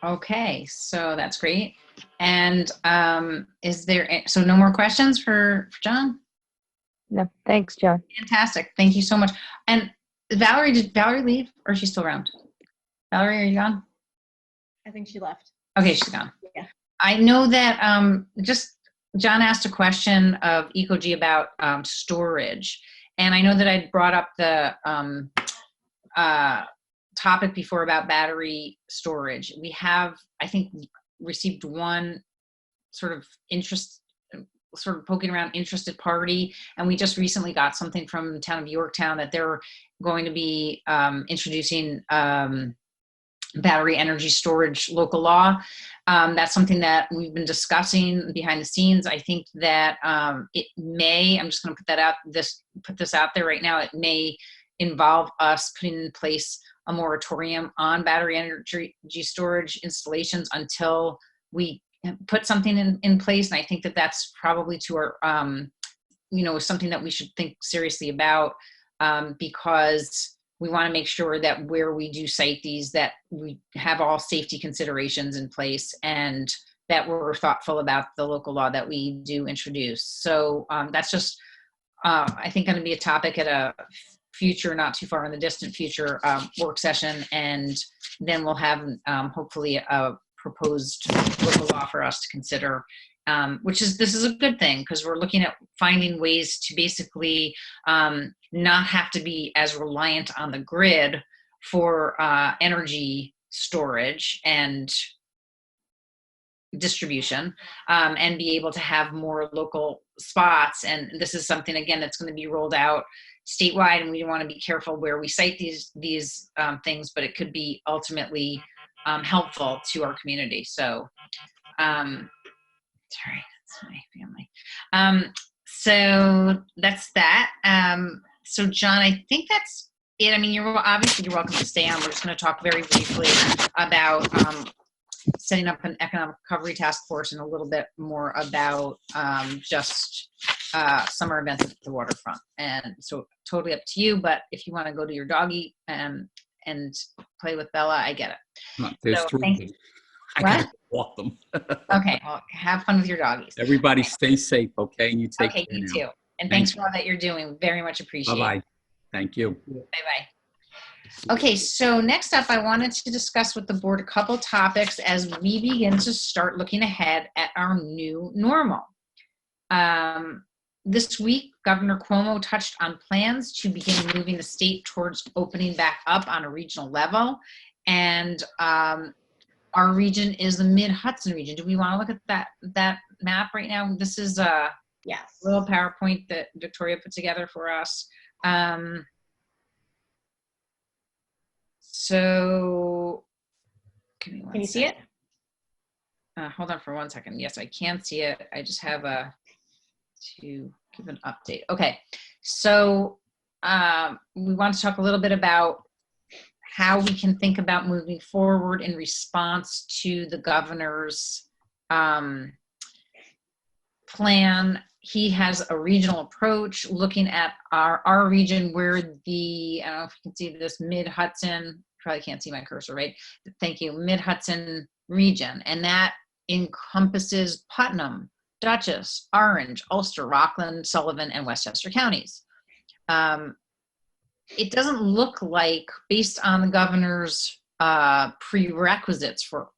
Okay, so that's great. And so no more questions for John? No, thanks, John. Fantastic. Thank you so much. And Valerie, did Valerie leave or is she still around? Valerie, are you gone? I think she left. Okay, she's gone. Yeah. I know that John asked a question of Ecogy about storage. And I know that I brought up the topic before about battery storage. We have, I think, received one sort of poking around interested party. And we just recently got something from the town of Yorktown that they're going to be introducing battery energy storage local law. That's something that we've been discussing behind the scenes. I think that it may, I'm just going to put this out there right now, it may involve us putting in place a moratorium on battery energy storage installations until we put something in place. And I think that that's probably to our, something that we should think seriously about because we want to make sure that where we do site these, that we have all safety considerations in place and that we're thoughtful about the local law that we do introduce. So that's just, I think, going to be a topic at a future, not too far in the distant future, work session. And then we'll have hopefully a proposed local law for us to consider. This is a good thing because we're looking at finding ways to basically not have to be as reliant on the grid for energy storage and distribution and be able to have more local spots. And this is something, again, that's going to be rolled out statewide, and we want to be careful where we cite these things, but it could be ultimately helpful to our community. So sorry, that's my family. So that's that. So John, I think that's it. I mean, you're welcome to stay on. We're just going to talk very briefly about setting up an economic recovery task force and a little bit more about just summer events at the waterfront. And so totally up to you, but if you want to go to your doggy and play with Bella, I get it. There's So, 3 of them. I What? gotta walk them. Okay, well, have fun with your doggies. Everybody stay safe, okay? And you take Okay, care you now. too. And Thank thanks for all that you're doing. Very much appreciated. Bye-bye. Thank you. Bye-bye. Okay, so next up, I wanted to discuss with the board a couple topics as we begin to start looking ahead at our new normal. This week, Governor Cuomo touched on plans to begin moving the state towards opening back up on a regional level. And our region is the Mid-Hudson region. Do we want to look at that map right now? This is a Yes. little PowerPoint that Victoria put together for us. So, give me one Can you see it? Hold on for 1 second. Yes, I can see it. I just have to give an update. Okay, so we want to talk a little bit about how we can think about moving forward in response to the governor's plan. He has a regional approach looking at our region where I don't know if you can see this, Mid-Hudson, probably can't see my cursor, right? Thank you, Mid-Hudson region. And that encompasses Putnam, Dutchess, Orange, Ulster, Rockland, Sullivan, and Westchester counties. It doesn't look like, based on the governor's prerequisites for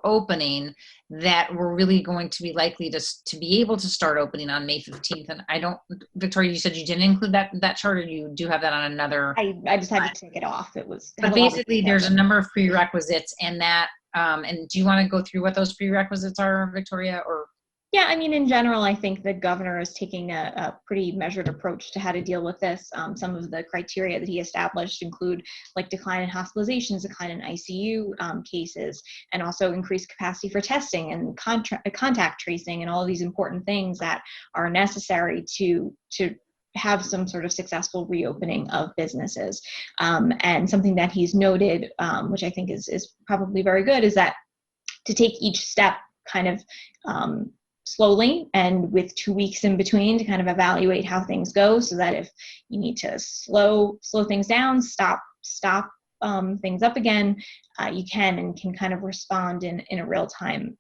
opening, that we're really going to be likely to be able to start opening on May 15th. And I don't, Victoria, you said you didn't include that chart, or you do have that on another? I just had to take it off. It was. But basically, there's a number of prerequisites, and that. And do you want to go through what those prerequisites are, Victoria, or? Yeah, I mean, in general, I think the governor is taking a pretty measured approach to how to deal with this. Some of the criteria that he established include like decline in hospitalizations, decline in ICU cases, and also increased capacity for testing and contact tracing, and all of these important things that are necessary to have some sort of successful reopening of businesses. And something that he's noted, which I think is probably very good, is that to take each step kind of slowly and with 2 weeks in between to kind of evaluate how things go, so that if you need to slow things down, stop things up again, you can kind of respond in a real-time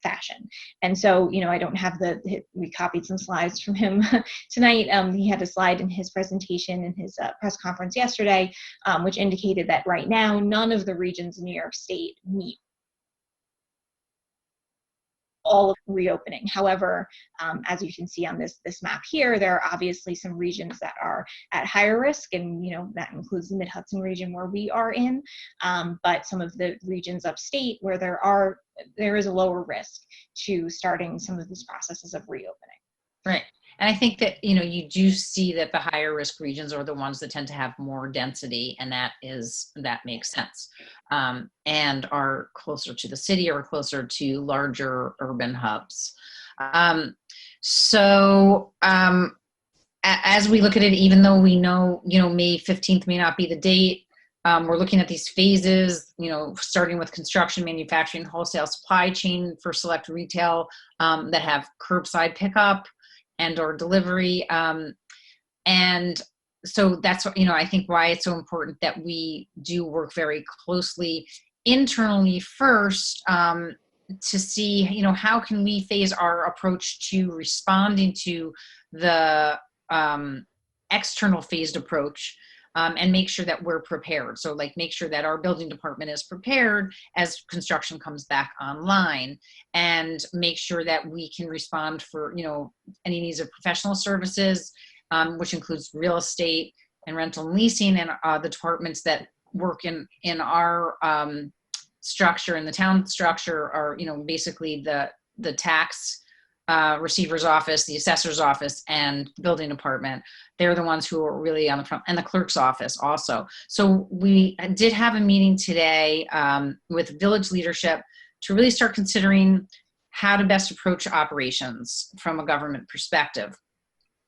fashion. And so, I don't have we copied some slides from him tonight. He had a slide in his presentation in his press conference yesterday, which indicated that right now, none of the regions in New York State meet all of reopening. However, as you can see on this map here, there are obviously some regions that are at higher risk, and that includes the Mid-Hudson region where we are in, but some of the regions upstate where there is a lower risk to starting some of these processes of reopening. Right. And I think that, you do see that the higher risk regions are the ones that tend to have more density, and that makes sense. And are closer to the city or closer to larger urban hubs. As we look at it, even though we know, May 15th may not be the date, we're looking at these phases, starting with construction, manufacturing, wholesale, supply chain for select retail that have curbside pickup and or delivery. And so that's, I think why it's so important that we do work very closely internally first to see, how can we phase our approach to responding to the external phased approach, and make sure that we're prepared. So make sure that our building department is prepared as construction comes back online, and make sure that we can respond for, any needs of professional services, which includes real estate and rental and leasing, and the departments that work in our structure, in the town structure, are, basically the tax receiver's office, the assessor's office, and building department. They're the ones who are really on the front, and the clerk's office also. So we did have a meeting today with village leadership to really start considering how to best approach operations from a government perspective.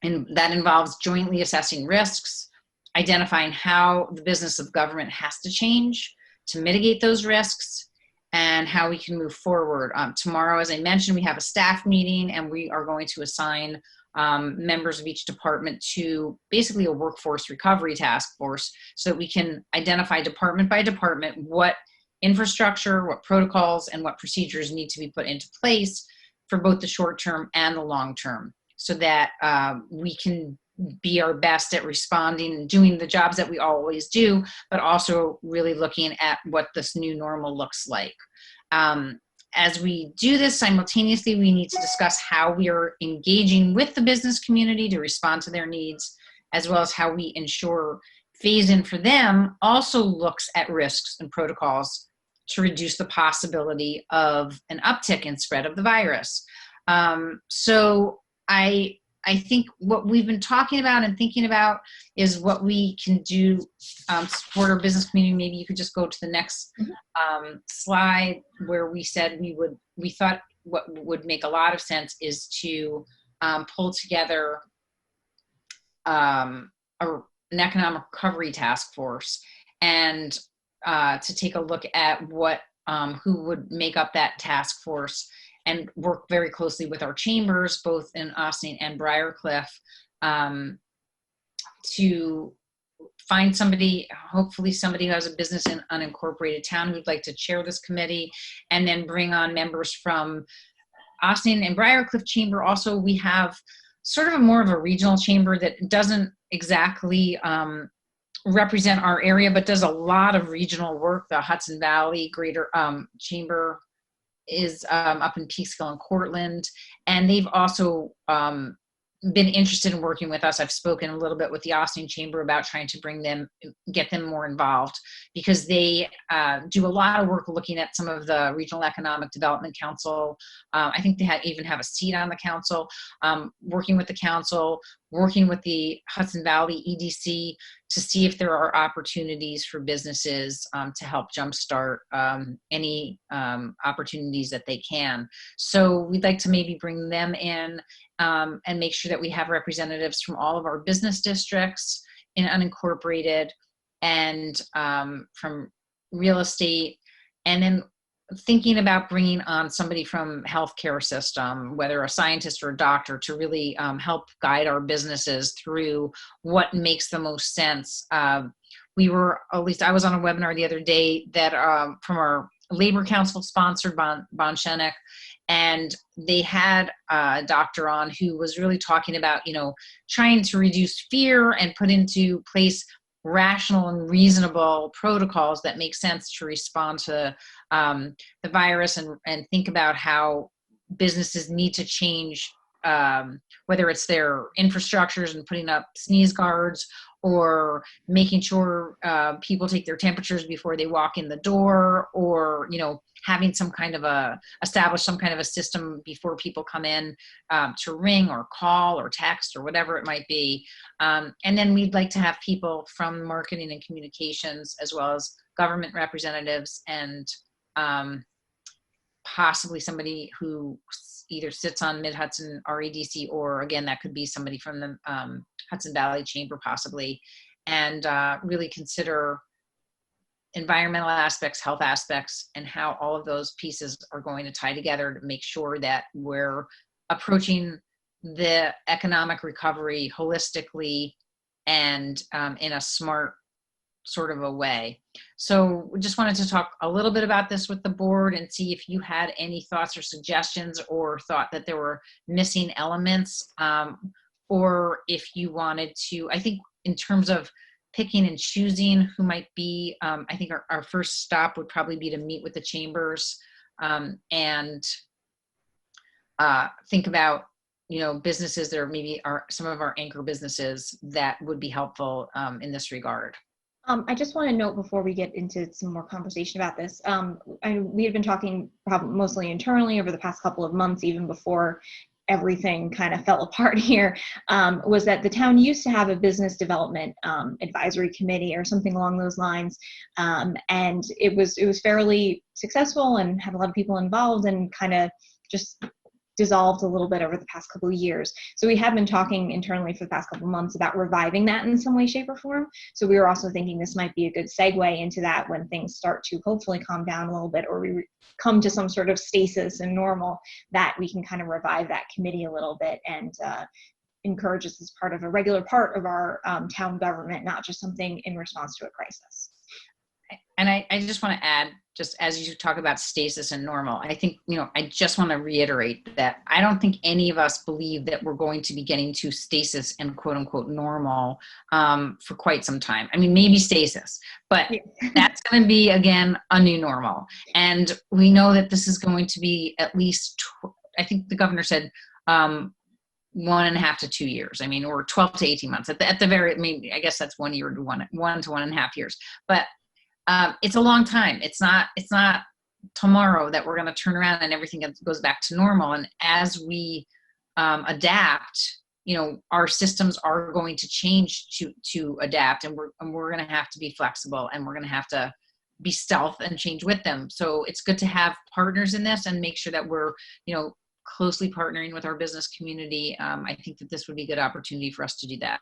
And that involves jointly assessing risks, identifying how the business of government has to change to mitigate those risks, and how we can move forward. Tomorrow, as I mentioned, we have a staff meeting, and we are going to assign members of each department to basically a workforce recovery task force so that we can identify department by department what infrastructure, what protocols, and what procedures need to be put into place for both the short term and the long term, so that we can be our best at responding and doing the jobs that we always do, but also really looking at what this new normal looks like. As we do this simultaneously, we need to discuss how we are engaging with the business community to respond to their needs, as well as how we ensure phase-in for them also looks at risks and protocols to reduce the possibility of an uptick in spread of the virus. So I think what we've been talking about and thinking about is what we can do to support our business community. Maybe you could just go to the next slide where we said we thought what would make a lot of sense is to pull together an economic recovery task force and to take a look at what who would make up that task force, and work very closely with our chambers, both in Ossining and Briarcliff, to find somebody, hopefully somebody who has a business in unincorporated town who'd like to chair this committee, and then bring on members from Ossining and Briarcliff Chamber. Also, we have sort of a more of a regional chamber that doesn't exactly represent our area, but does a lot of regional work. The Hudson Valley Greater Chamber is up in Peekskill and Cortland, and they've also been interested in working with us. I've spoken a little bit with the Ossining Chamber about trying to get them more involved, because they do a lot of work looking at some of the Regional Economic Development Council. I think they even have a seat on the council, working with the council, working with the Hudson Valley EDC to see if there are opportunities for businesses to help jumpstart any opportunities that they can. So we'd like to maybe bring them in and make sure that we have representatives from all of our business districts in unincorporated and from real estate, and then thinking about bringing on somebody from healthcare system, whether a scientist or a doctor, to really help guide our businesses through what makes the most sense. We were, at least I was on a webinar the other day that from our Labor Council sponsored, Bon Shenek, and they had a doctor on who was really talking about, trying to reduce fear and put into place rational and reasonable protocols that make sense to respond to the virus, and think about how businesses need to change, whether it's their infrastructures and putting up sneeze guards, or making sure people take their temperatures before they walk in the door, or having establish some kind of a system before people come in to ring or call or text or whatever it might be. And then we'd like to have people from marketing and communications, as well as government representatives, and possibly somebody who either sits on Mid-Hudson REDC, or again, that could be somebody from the Hudson Valley Chamber possibly, and really consider environmental aspects, health aspects, and how all of those pieces are going to tie together to make sure that we're approaching the economic recovery holistically and in a smart sort of a way. So we just wanted to talk a little bit about this with the board and see if you had any thoughts or suggestions, or thought that there were missing elements, or if you wanted to, I think in terms of picking and choosing who might be, I think our first stop would probably be to meet with the chambers and think about, businesses that are maybe some of our anchor businesses that would be helpful in this regard. I just want to note before we get into some more conversation about this, we had been talking probably mostly internally over the past couple of months, even before everything kind of fell apart here, was that the town used to have a business development advisory committee or something along those lines, and it was fairly successful and had a lot of people involved, and kind of just dissolved a little bit over the past couple of years. So we have been talking internally for the past couple of months about reviving that in some way, shape, or form. So we were also thinking this might be a good segue into that when things start to hopefully calm down a little bit, or we come to some sort of stasis and normal, that we can kind of revive that committee a little bit and encourage this as part of a regular part of our town government, not just something in response to a crisis. And I just want to add, just as you talk about stasis and normal, I think, I just want to reiterate that I don't think any of us believe that we're going to be getting to stasis and quote unquote normal for quite some time. I mean, maybe stasis, but that's going to be, again, a new normal. And we know that this is going to be at least, I think the governor said 1.5 to 2 years. I mean, or 12 to 18 months at the very, I mean, I guess that's 1 year to 1 to 1.5 years, but it's a long time. It's not tomorrow that we're going to turn around and everything goes back to normal. And as we adapt, our systems are going to change to adapt, and we're going to have to be flexible, and we're going to have to be stealth and change with them. So it's good to have partners in this and make sure that we're, closely partnering with our business community. I think that this would be a good opportunity for us to do that.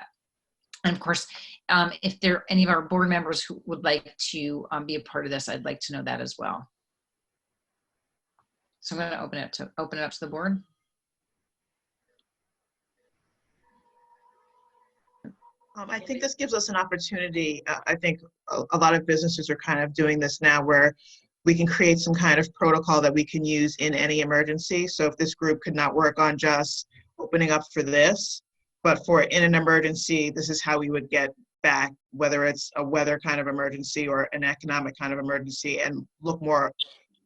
And of course, if there are any of our board members who would like to be a part of this, I'd like to know that as well. So I'm going to open it up to the board. I think this gives us an opportunity. I think a lot of businesses are kind of doing this now, where we can create some kind of protocol that we can use in any emergency. So if this group could not work on just opening up for this, but for in an emergency, this is how we would get back, whether it's a weather kind of emergency or an economic kind of emergency, and look more,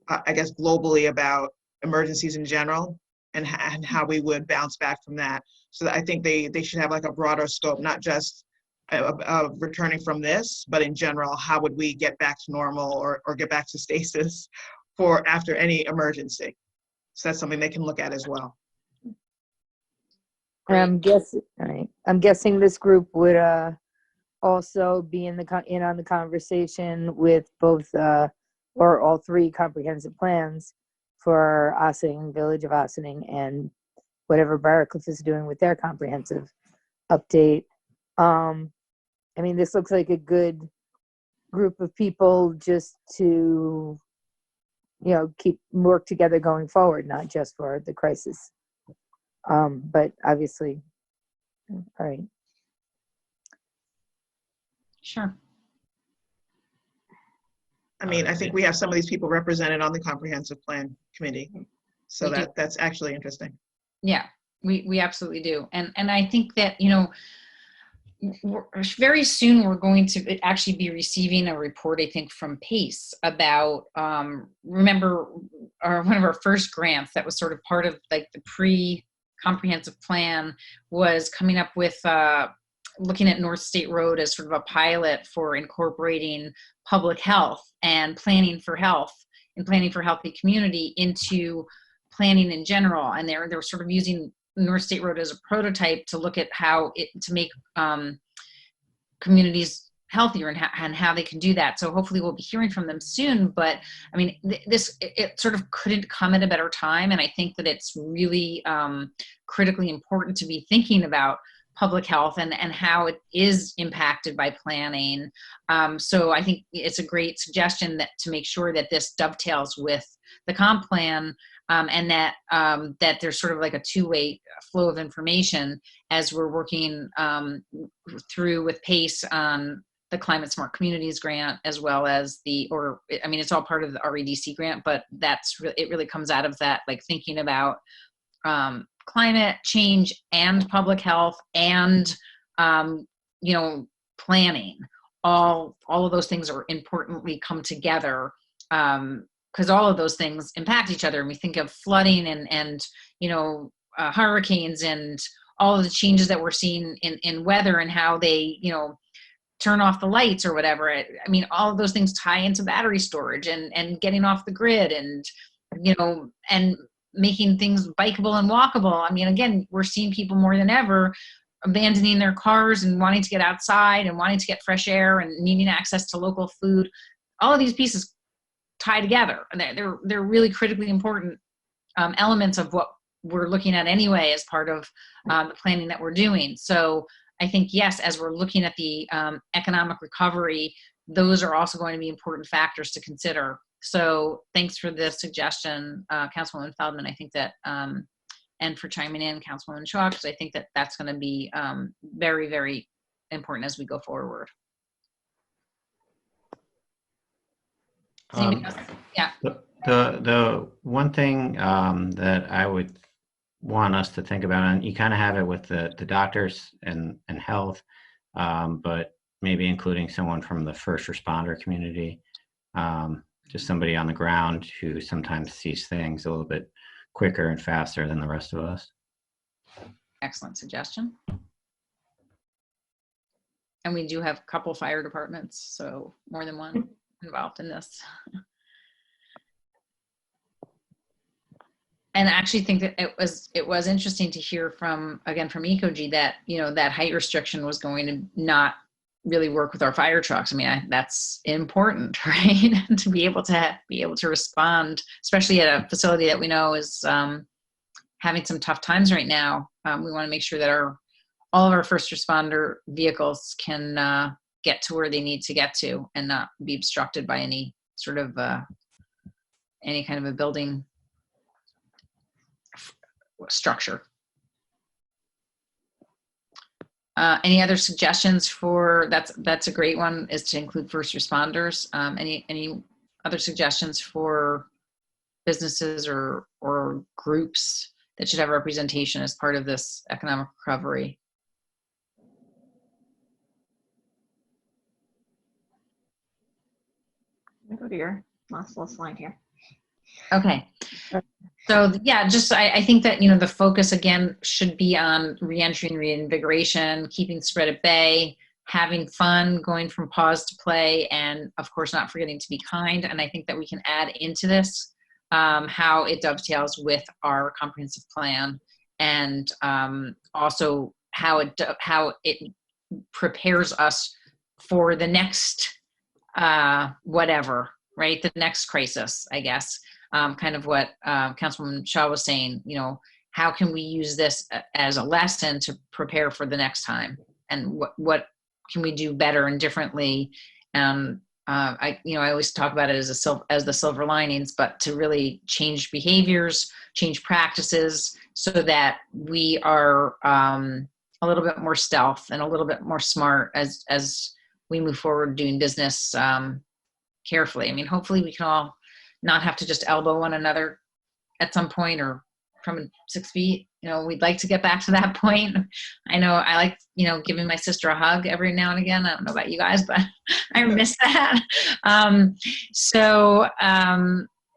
I guess, globally about emergencies in general and how we would bounce back from that. So I think they should have like a broader scope, not just returning from this, but in general, how would we get back to normal or get back to stasis for after any emergency? So that's something they can look at as well. I'm guessing this group would also be in on the conversation with both or all three comprehensive plans for Ossining, Village of Ossining, and whatever Briarcliff is doing with their comprehensive update. I mean, this looks like a good group of people just to, keep work together going forward, not just for the crisis. But obviously, all right. Sure. I mean, I think we have some of these people represented on the comprehensive plan committee. So that's actually interesting. Yeah, we absolutely do. And I think that, very soon we're going to actually be receiving a report, I think, from PACE about, remember one of our first grants that was sort of part of like the pre-comprehensive plan was coming up with looking at North State Road as sort of a pilot for incorporating public health and planning for health and planning for healthy community into planning in general. And they're sort of using North State Road as a prototype to look at how to make communities healthier and how they can do that. So hopefully we'll be hearing from them soon. But I mean, it sort of couldn't come at a better time. And I think that it's really critically important to be thinking about public health and how it is impacted by planning. So I think it's a great suggestion that to make sure that this dovetails with the comp plan, and that there's sort of like a two-way flow of information as we're working through with PACE on the Climate Smart Communities grant, as well as it's all part of the REDC grant, but it really comes out of that, like thinking about climate change and public health and planning. All of those things are importantly come together because all of those things impact each other. And we think of flooding and hurricanes and all of the changes that we're seeing in weather and how they turn off the lights or whatever. I mean, all of those things tie into battery storage and getting off the grid and and making things bikeable and walkable. I mean, again, we're seeing people more than ever abandoning their cars and wanting to get outside and wanting to get fresh air and needing access to local food. All of these pieces tie together, and they're really critically important elements of what we're looking at anyway as part of the planning that we're doing. So I think, yes, as we're looking at the economic recovery, those are also going to be important factors to consider. So thanks for the suggestion, Councilwoman Feldman. I think that and for chiming in, Councilwoman Shaw, because I think that that's going to be very, very important as we go forward. Yeah. The one thing that I would want us to think about, and you kind of have it with the doctors and health, but maybe including someone from the first responder community, just somebody on the ground who sometimes sees things a little bit quicker and faster than the rest of us. Excellent suggestion. And we do have a couple fire departments, so more than one involved in this. And I actually think that it was interesting to hear from Ecog that, you know, that height restriction was going to not really work with our fire trucks. I mean, that's important, right? To be able to respond, especially at a facility that we know is having some tough times right now. We want to make sure that all of our first responder vehicles can get to where they need to get to and not be obstructed by any sort of any kind of a building structure. Any other suggestions for that's a great one, is to include first responders. Any other suggestions for businesses or groups that should have representation as part of this economic recovery? Go to your last little slide here. Okay. So yeah, just I think that, you know, the focus again should be on reentry and reinvigoration, keeping spread at bay, having fun, going from pause to play, and of course not forgetting to be kind. And I think that we can add into this how it dovetails with our comprehensive plan, and also how it prepares us for the next whatever, right? The next crisis, I guess. Kind of what Councilwoman Shaw was saying, you know, how can we use this as a lesson to prepare for the next time, and what can we do better and differently? I always talk about it as the silver linings, but to really change behaviors, change practices, so that we are a little bit more stealth and a little bit more smart as we move forward doing business carefully. I mean, hopefully we can all not have to just elbow one another at some point, or from 6 feet. You know, we'd like to get back to that point. I know I like, you know, giving my sister a hug every now and again. I don't know about you guys, but I miss that.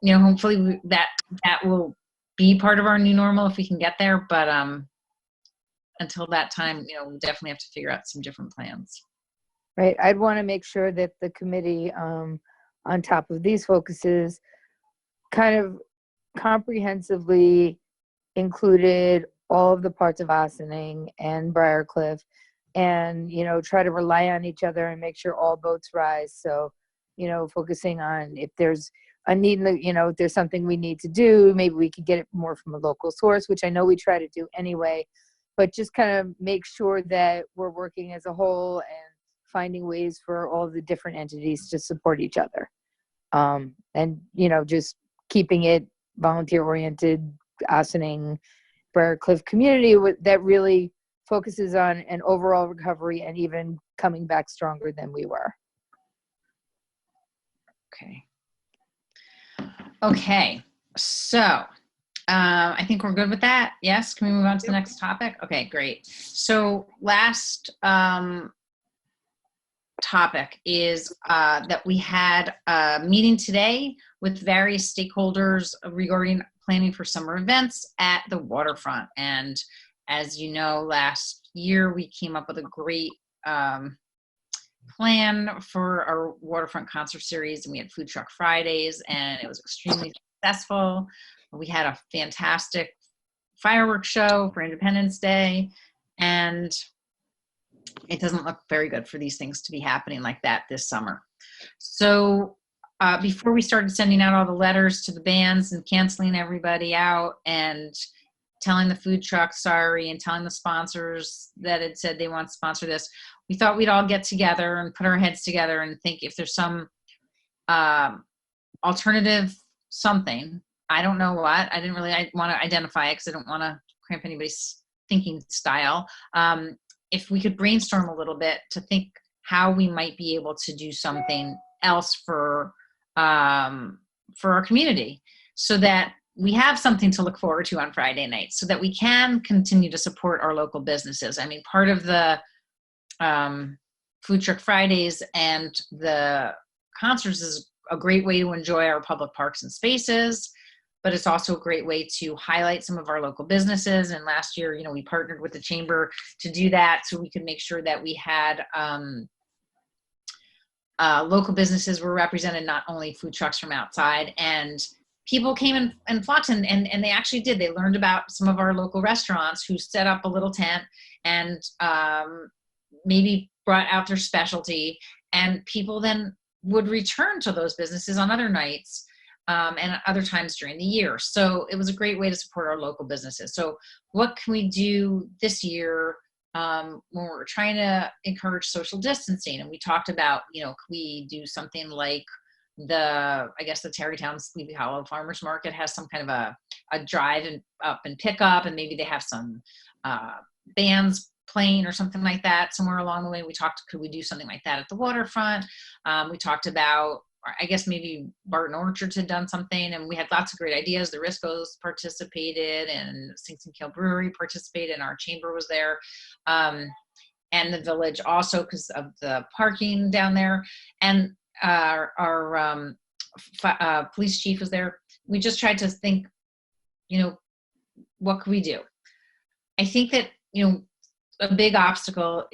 You know, hopefully that will be part of our new normal if we can get there. But until that time, you know, we definitely have to figure out some different plans. Right. I'd want to make sure that the committee, on top of these focuses, kind of comprehensively included all of the parts of Ossining and Briarcliff, and, you know, try to rely on each other and make sure all boats rise. So, you know, focusing on if there's a need, you know, if there's something we need to do, maybe we could get it more from a local source, which I know we try to do anyway, but just kind of make sure that we're working as a whole and finding ways for all the different entities to support each other. And, you know, just keeping it volunteer-oriented, Ossining, Briarcliff community that really focuses on an overall recovery and even coming back stronger than we were. Okay, so I think we're good with that. Yes, can we move on to the next topic? Okay, great. So last topic is that we had a meeting today with various stakeholders regarding planning for summer events at the waterfront. And as you know, last year we came up with a great plan for our waterfront concert series, and we had Food Truck Fridays, and it was extremely successful. We had a fantastic fireworks show for Independence Day, and it doesn't look very good for these things to be happening like that this summer. So before we started sending out all the letters to the bands and canceling everybody out and telling the food trucks sorry and telling the sponsors that had said they want to sponsor this, we thought we'd all get together and put our heads together and think if there's some alternative something I don't know what. I didn't really want to identify it because I don't want to cramp anybody's thinking style. If we could brainstorm a little bit to think how we might be able to do something else for our community, so that we have something to look forward to on Friday nights, so that we can continue to support our local businesses. I mean, part of the Food Truck Fridays and the concerts is a great way to enjoy our public parks and spaces, but it's also a great way to highlight some of our local businesses. And last year, you know, we partnered with the chamber to do that, so we could make sure that we had local businesses were represented, not only food trucks from outside. And people came and flocked, and they actually did. They learned about some of our local restaurants who set up a little tent and maybe brought out their specialty, and people then would return to those businesses on other nights and other times during the year. So it was a great way to support our local businesses. So what can we do this year when we're trying to encourage social distancing? And we talked about, you know, can we do something like the Tarrytown Sleepy Hollow Farmers Market has some kind of a drive and up and pick up, and maybe they have some bands playing or something like that somewhere along the way. We talked, could we do something like that at the waterfront? We talked about, I guess maybe Barton Orchards had done something, and we had lots of great ideas. The Riscos participated, and Sinks and Kill Brewery participated, and our chamber was there. And the village also, because of the parking down there. And our police chief was there. We just tried to think, you know, what could we do? I think that, you know, a big obstacle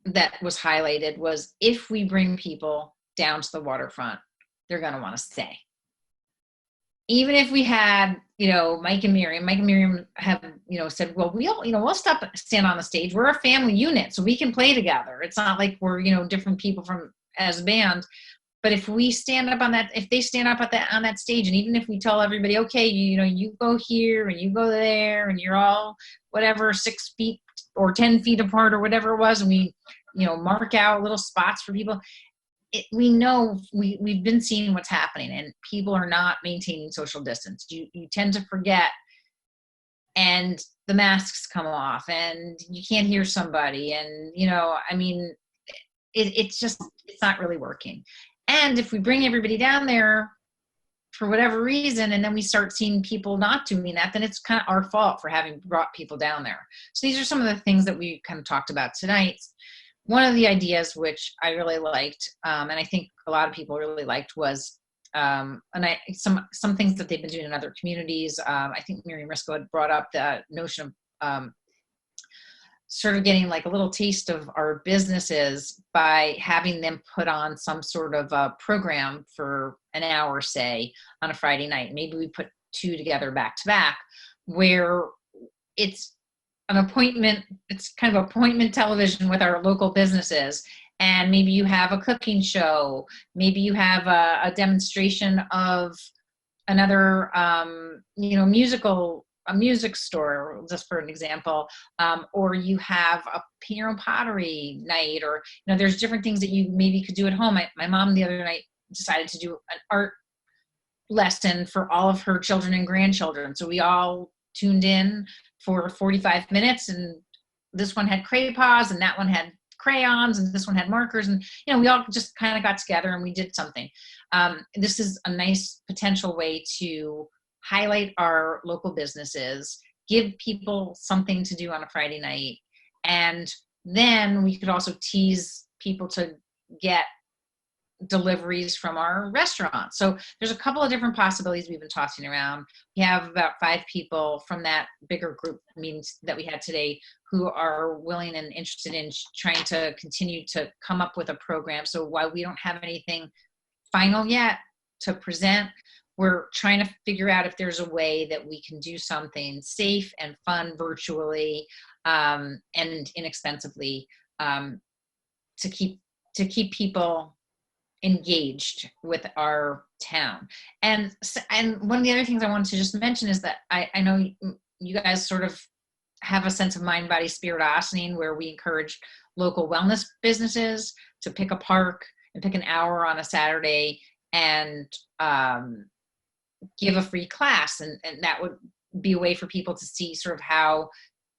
that was highlighted was, if we bring people down to the waterfront, they're going to want to stay. Even if we had, you know, Mike and Miriam have, you know, said, well, we'll stand on the stage. We're a family unit, so we can play together. It's not like we're, you know, different people as a band. But if we stand up if they stand up on that stage, and even if we tell everybody, okay, you know, you go here and you go there, and you're all whatever 6 feet or 10 feet apart or whatever it was, and we, you know, mark out little spots for people, we know we've been seeing what's happening, and people are not maintaining social distance. You tend to forget, and the masks come off, and you can't hear somebody, and, you know, I mean, it's not really working. And if we bring everybody down there for whatever reason, and then we start seeing people not doing that, then it's kind of our fault for having brought people down there. So these are some of the things that we kind of talked about tonight. One of the ideas which I really liked, and I think a lot of people really liked, was some things that they've been doing in other communities. I think Miriam Risco had brought up the notion of sort of getting like a little taste of our businesses by having them put on some sort of a program for an hour, say, on a Friday night. Maybe we put 2 together back to back, where it's an appointment, it's kind of appointment television with our local businesses. And maybe you have a cooking show, maybe you have a demonstration of another, you know, a music store, just for an example, or you have a painter and pottery night, or, you know, there's different things that you maybe could do at home. My mom the other night decided to do an art lesson for all of her children and grandchildren. So we all tuned in for 45 minutes, and this one had crayons, and that one had crayons, and this one had markers, and, you know, we all just kind of got together and we did something. This is a nice potential way to highlight our local businesses, give people something to do on a Friday night, and then we could also tease people to get deliveries from our restaurants. So there's a couple of different possibilities we've been tossing around. We have about 5 people from that bigger group meetings that we had today who are willing and interested in trying to continue to come up with a program. So while we don't have anything final yet to present, we're trying to figure out if there's a way that we can do something safe and fun virtually and inexpensively to keep people engaged with our town. And one of the other things I wanted to just mention is that I know you guys sort of have a sense of mind, body, spirit auctioning, where we encourage local wellness businesses to pick a park and pick an hour on a Saturday and give a free class, and that would be a way for people to see sort of how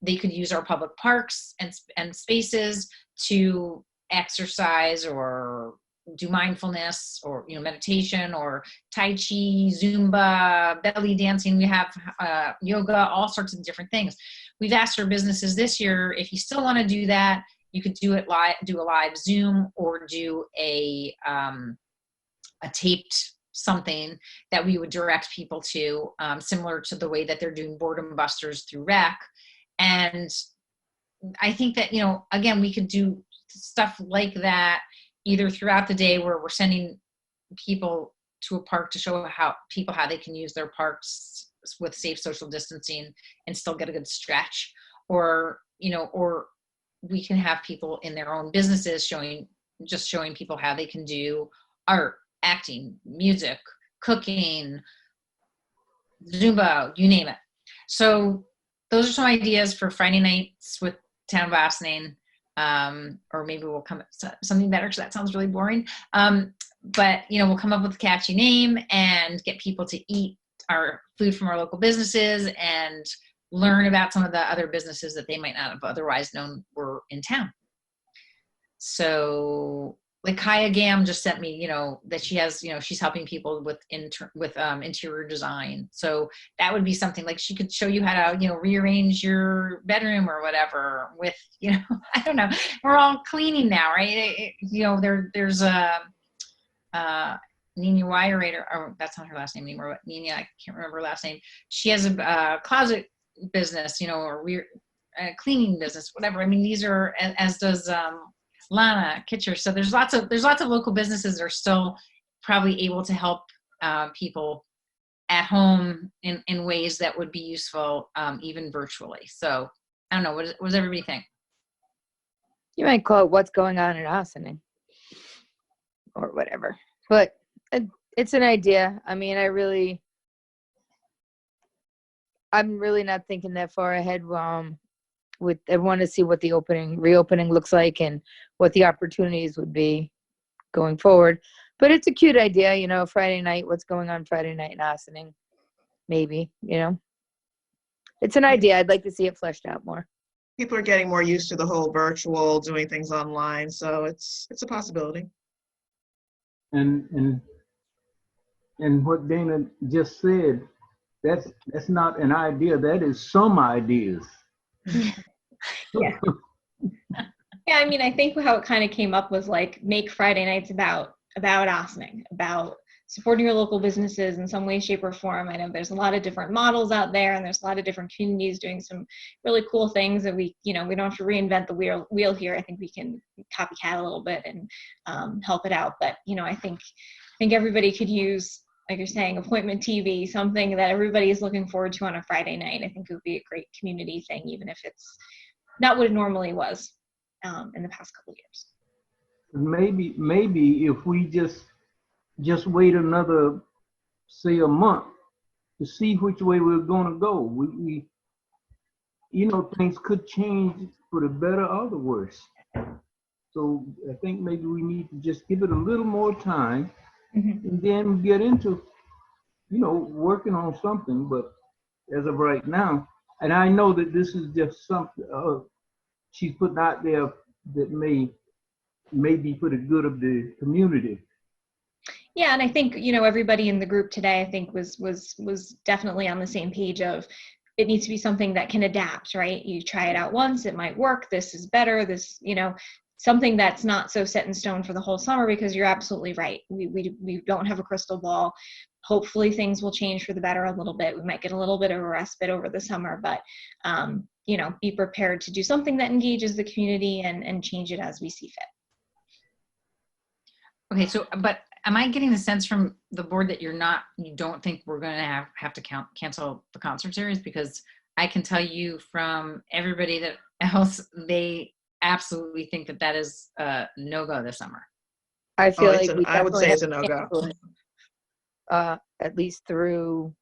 they could use our public parks and spaces to exercise or do mindfulness or, you know, meditation or Tai Chi, Zumba, belly dancing. We have yoga, all sorts of different things. We've asked our businesses this year, if you still want to do that, you could do it live, do a live Zoom, or do a taped something that we would direct people to, similar to the way that they're doing Boredom Busters through Rec. And I think that, you know, again, we could do stuff like that either throughout the day, where we're sending people to a park to show how they can use their parks with safe social distancing and still get a good stretch, or, you know, or we can have people in their own businesses showing people how they can do art, acting, music, cooking, Zumba, you name it. So those are some ideas for Friday nights with Town of Ossining. Or maybe we'll come up with something better, because that sounds really boring. But, you know, we'll come up with a catchy name and get people to eat our food from our local businesses and learn about some of the other businesses that they might not have otherwise known were in town. So, like Kaya Gam just sent me, you know, that she has, you know, she's helping people with interior design. So that would be something like she could show you how to, you know, rearrange your bedroom or whatever with, you know, I don't know. We're all cleaning now, right? You know, there's a Nina Wyerator, or that's not her last name anymore, but Nina, I can't remember her last name. She has a closet business, you know, or a cleaning business, whatever. I mean, these are, as does Lana Kitcher. So there's lots of local businesses that are still probably able to help people at home in ways that would be useful, even virtually. So I don't know, what does everybody think? You might call it What's Going On in Ossining or whatever, but it's an idea. I mean, I'm really not thinking that far ahead. I want to see what the reopening looks like and what the opportunities would be going forward. But it's a cute idea, you know, Friday night, what's going on Friday night in Ossining, maybe, you know. It's an idea. I'd like to see it fleshed out more. People are getting more used to the whole virtual, doing things online, so it's a possibility. And what Dana just said, that's not an idea, that is some ideas. Yeah. Yeah, I mean, I think how it kind of came up was like, make Friday nights about Ossining, about supporting your local businesses in some way, shape, or form. I know there's a lot of different models out there, and there's a lot of different communities doing some really cool things that we don't have to reinvent the wheel here. I think we can copycat a little bit and help it out. But, you know, I think everybody could use, like you're saying, appointment TV, something that everybody is looking forward to on a Friday night. I think it would be a great community thing, even if it's not what it normally was in the past couple of years. Maybe if we just wait another, say, a month to see which way we're going to go. We you know, things could change for the better or the worse. So I think maybe we need to just give it a little more time, and then get into, you know, working on something. But as of right now, and I know that this is just something she's putting out there that may be for the good of the community. Yeah, and I think, you know, everybody in the group today, I think was definitely on the same page of, it needs to be something that can adapt, right? You try it out once, it might work, this is better, this, you know, something that's not so set in stone for the whole summer, because you're absolutely right. We don't have a crystal ball. Hopefully things will change for the better a little bit. We might get a little bit of a respite over the summer, but you know, be prepared to do something that engages the community and change it as we see fit. Okay, so, but am I getting the sense from the board that you don't think we're going to have to cancel the concert series? Because I can tell you from everybody else, they absolutely think that is a no-go this summer. I feel like I would say it's a no-go. At least through,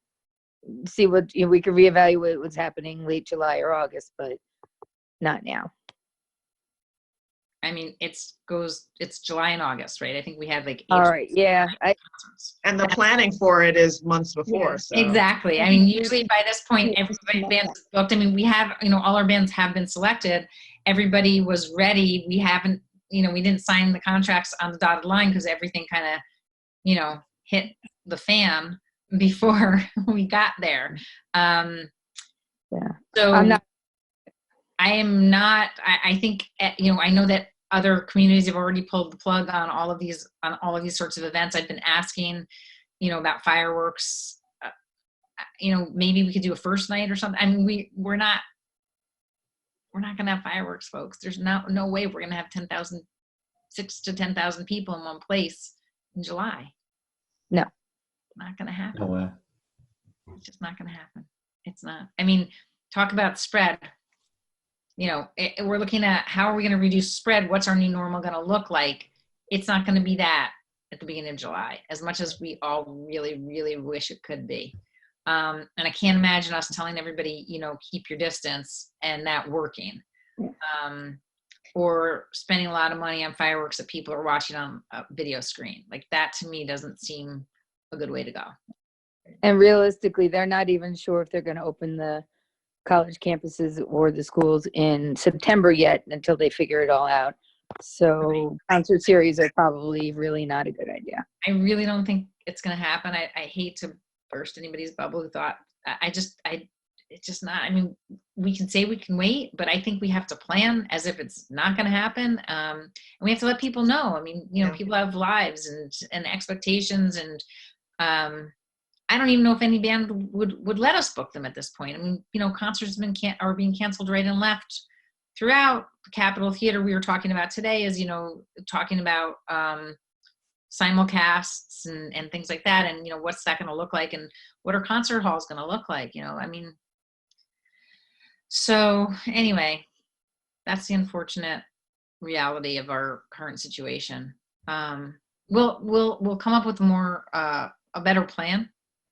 see what, you know, we could reevaluate what's happening late July or August, but not now. I mean, it's July and August, right? I think we had like 8 All right, yeah, concerts. And the planning for it is months before, so. Exactly. I mean, usually by this point, everybody bands is booked. I mean, we have, all our bands have been selected. Everybody was ready. We haven't, we didn't sign the contracts on the dotted line because everything kind of, hit the fan before we got there. yeah. So I'm not. I am not, I think, I know that other communities have already pulled the plug on all of these sorts of events. I've been asking, about fireworks, maybe we could do a first night or something. I mean, we're not going to have fireworks, folks. There's no way we're going to have 6 to 10,000 people in one place in July. No. Not going to happen. No way. It's just not going to happen. It's not. I mean, talk about spread. We're looking at how are we going to reduce spread? What's our new normal going to look like? It's not going to be that at the beginning of July, as much as we all really, really wish it could be. And I can't imagine us telling everybody, keep your distance and that working. Or spending a lot of money on fireworks that people are watching on a video screen. Like that to me doesn't seem a good way to go. And realistically, they're not even sure if they're going to open the college campuses or the schools in September yet until they figure it all out. So concert series are probably really not a good idea. I really don't think it's going to happen. I hate to burst anybody's bubble who thought, it's just not. I mean, we can say we can wait, but I think we have to plan as if it's not going to happen. And we have to let people know. I mean, people have lives and expectations, and I don't even know if any band would let us book them at this point. I mean, concerts are being canceled right and left throughout the Capitol Theater. We were talking about today is, talking about simulcasts and things like that. And, what's that going to look like? And what are concert halls going to look like? I mean, so anyway, that's the unfortunate reality of our current situation. We'll come up with a better plan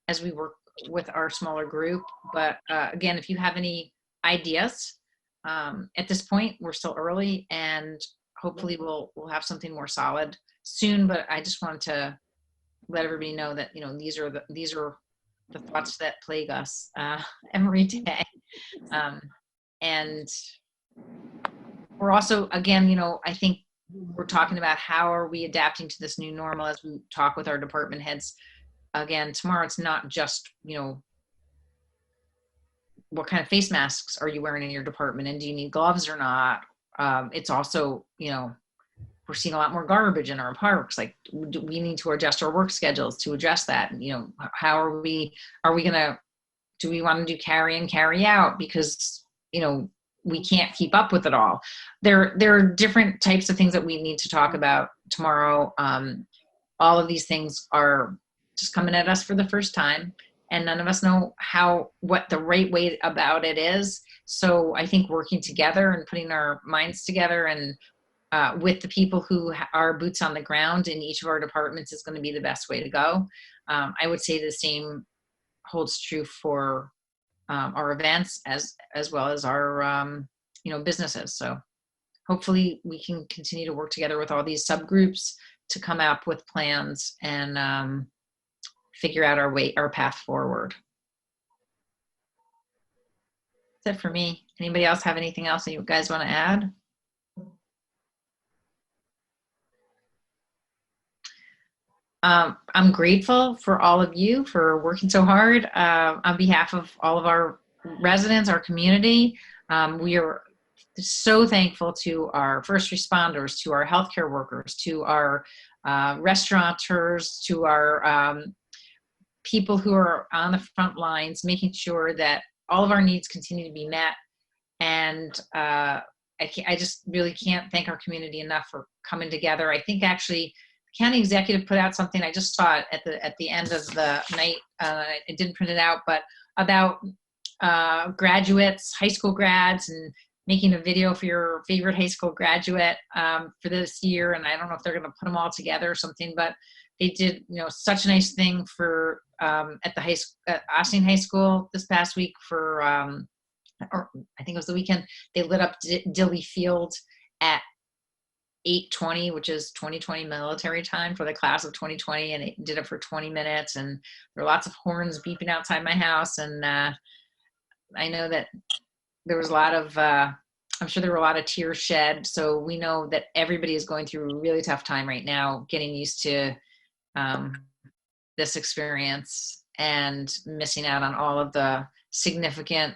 as we work with our smaller group. But again, if you have any ideas, at this point, we're still early, and hopefully we'll have something more solid soon. But I just wanted to let everybody know that, these are the thoughts that plague us every day. And we're also, again, I think we're talking about how are we adapting to this new normal as we talk with our department heads. Again, tomorrow it's not just, what kind of face masks are you wearing in your department, and do you need gloves or not? It's also, we're seeing a lot more garbage in our parks. Like, we need to adjust our work schedules to address that. How are we do we want to do carry in, carry out? Because, we can't keep up with it all. There are different types of things that we need to talk about tomorrow. All of these things are just coming at us for the first time, and none of us know what the right way about it is. So I think working together and putting our minds together and with the people who are boots on the ground in each of our departments is going to be the best way to go. I would say the same holds true for our events as well as our businesses. So hopefully we can continue to work together with all these subgroups to come up with plans and figure out our path forward. That's it for me. Anybody else have anything else that you guys want to add? I'm grateful for all of you for working so hard on behalf of all of our residents, our community. We are so thankful to our first responders, to our healthcare workers, to our restaurateurs, to our people who are on the front lines, making sure that all of our needs continue to be met. And I just really can't thank our community enough for coming together. I think actually county executive put out something, I just saw it at the end of the night, I didn't print it out, but about graduates, high school grads, and making a video for your favorite high school graduate for this year. And I don't know if they're going to put them all together or something, but they did, such a nice thing for at the high school, at Ossining High School this past week for, or I think it was the weekend, they lit up Dilley Field at 8:20, which is 2020 military time for the class of 2020, and it did it for 20 minutes. And there were lots of horns beeping outside my house. And I know that there was a lot of, I'm sure there were a lot of tears shed. So we know that everybody is going through a really tough time right now, getting used to this experience and missing out on all of the significant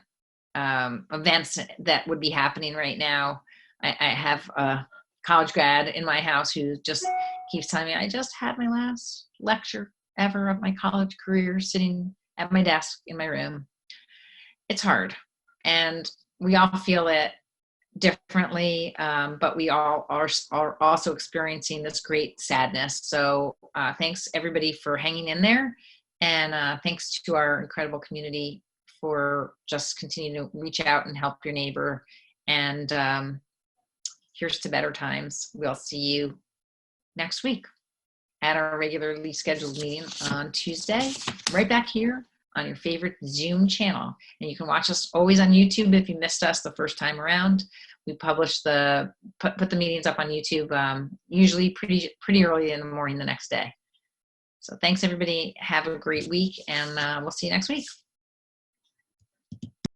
events that would be happening right now. I have a college grad in my house who just keeps telling me, I just had my last lecture ever of my college career sitting at my desk in my room. It's hard, and we all feel it differently, but we all are also experiencing this great sadness. So thanks everybody for hanging in there, and thanks to our incredible community for just continuing to reach out and help your neighbor. And here's to better times. We'll see you next week at our regularly scheduled meeting on Tuesday, right back here on your favorite Zoom channel. And you can watch us always on YouTube if you missed us the first time around. We publish put the meetings up on YouTube usually pretty early in the morning the next day. So thanks everybody. Have a great week, and we'll see you next week.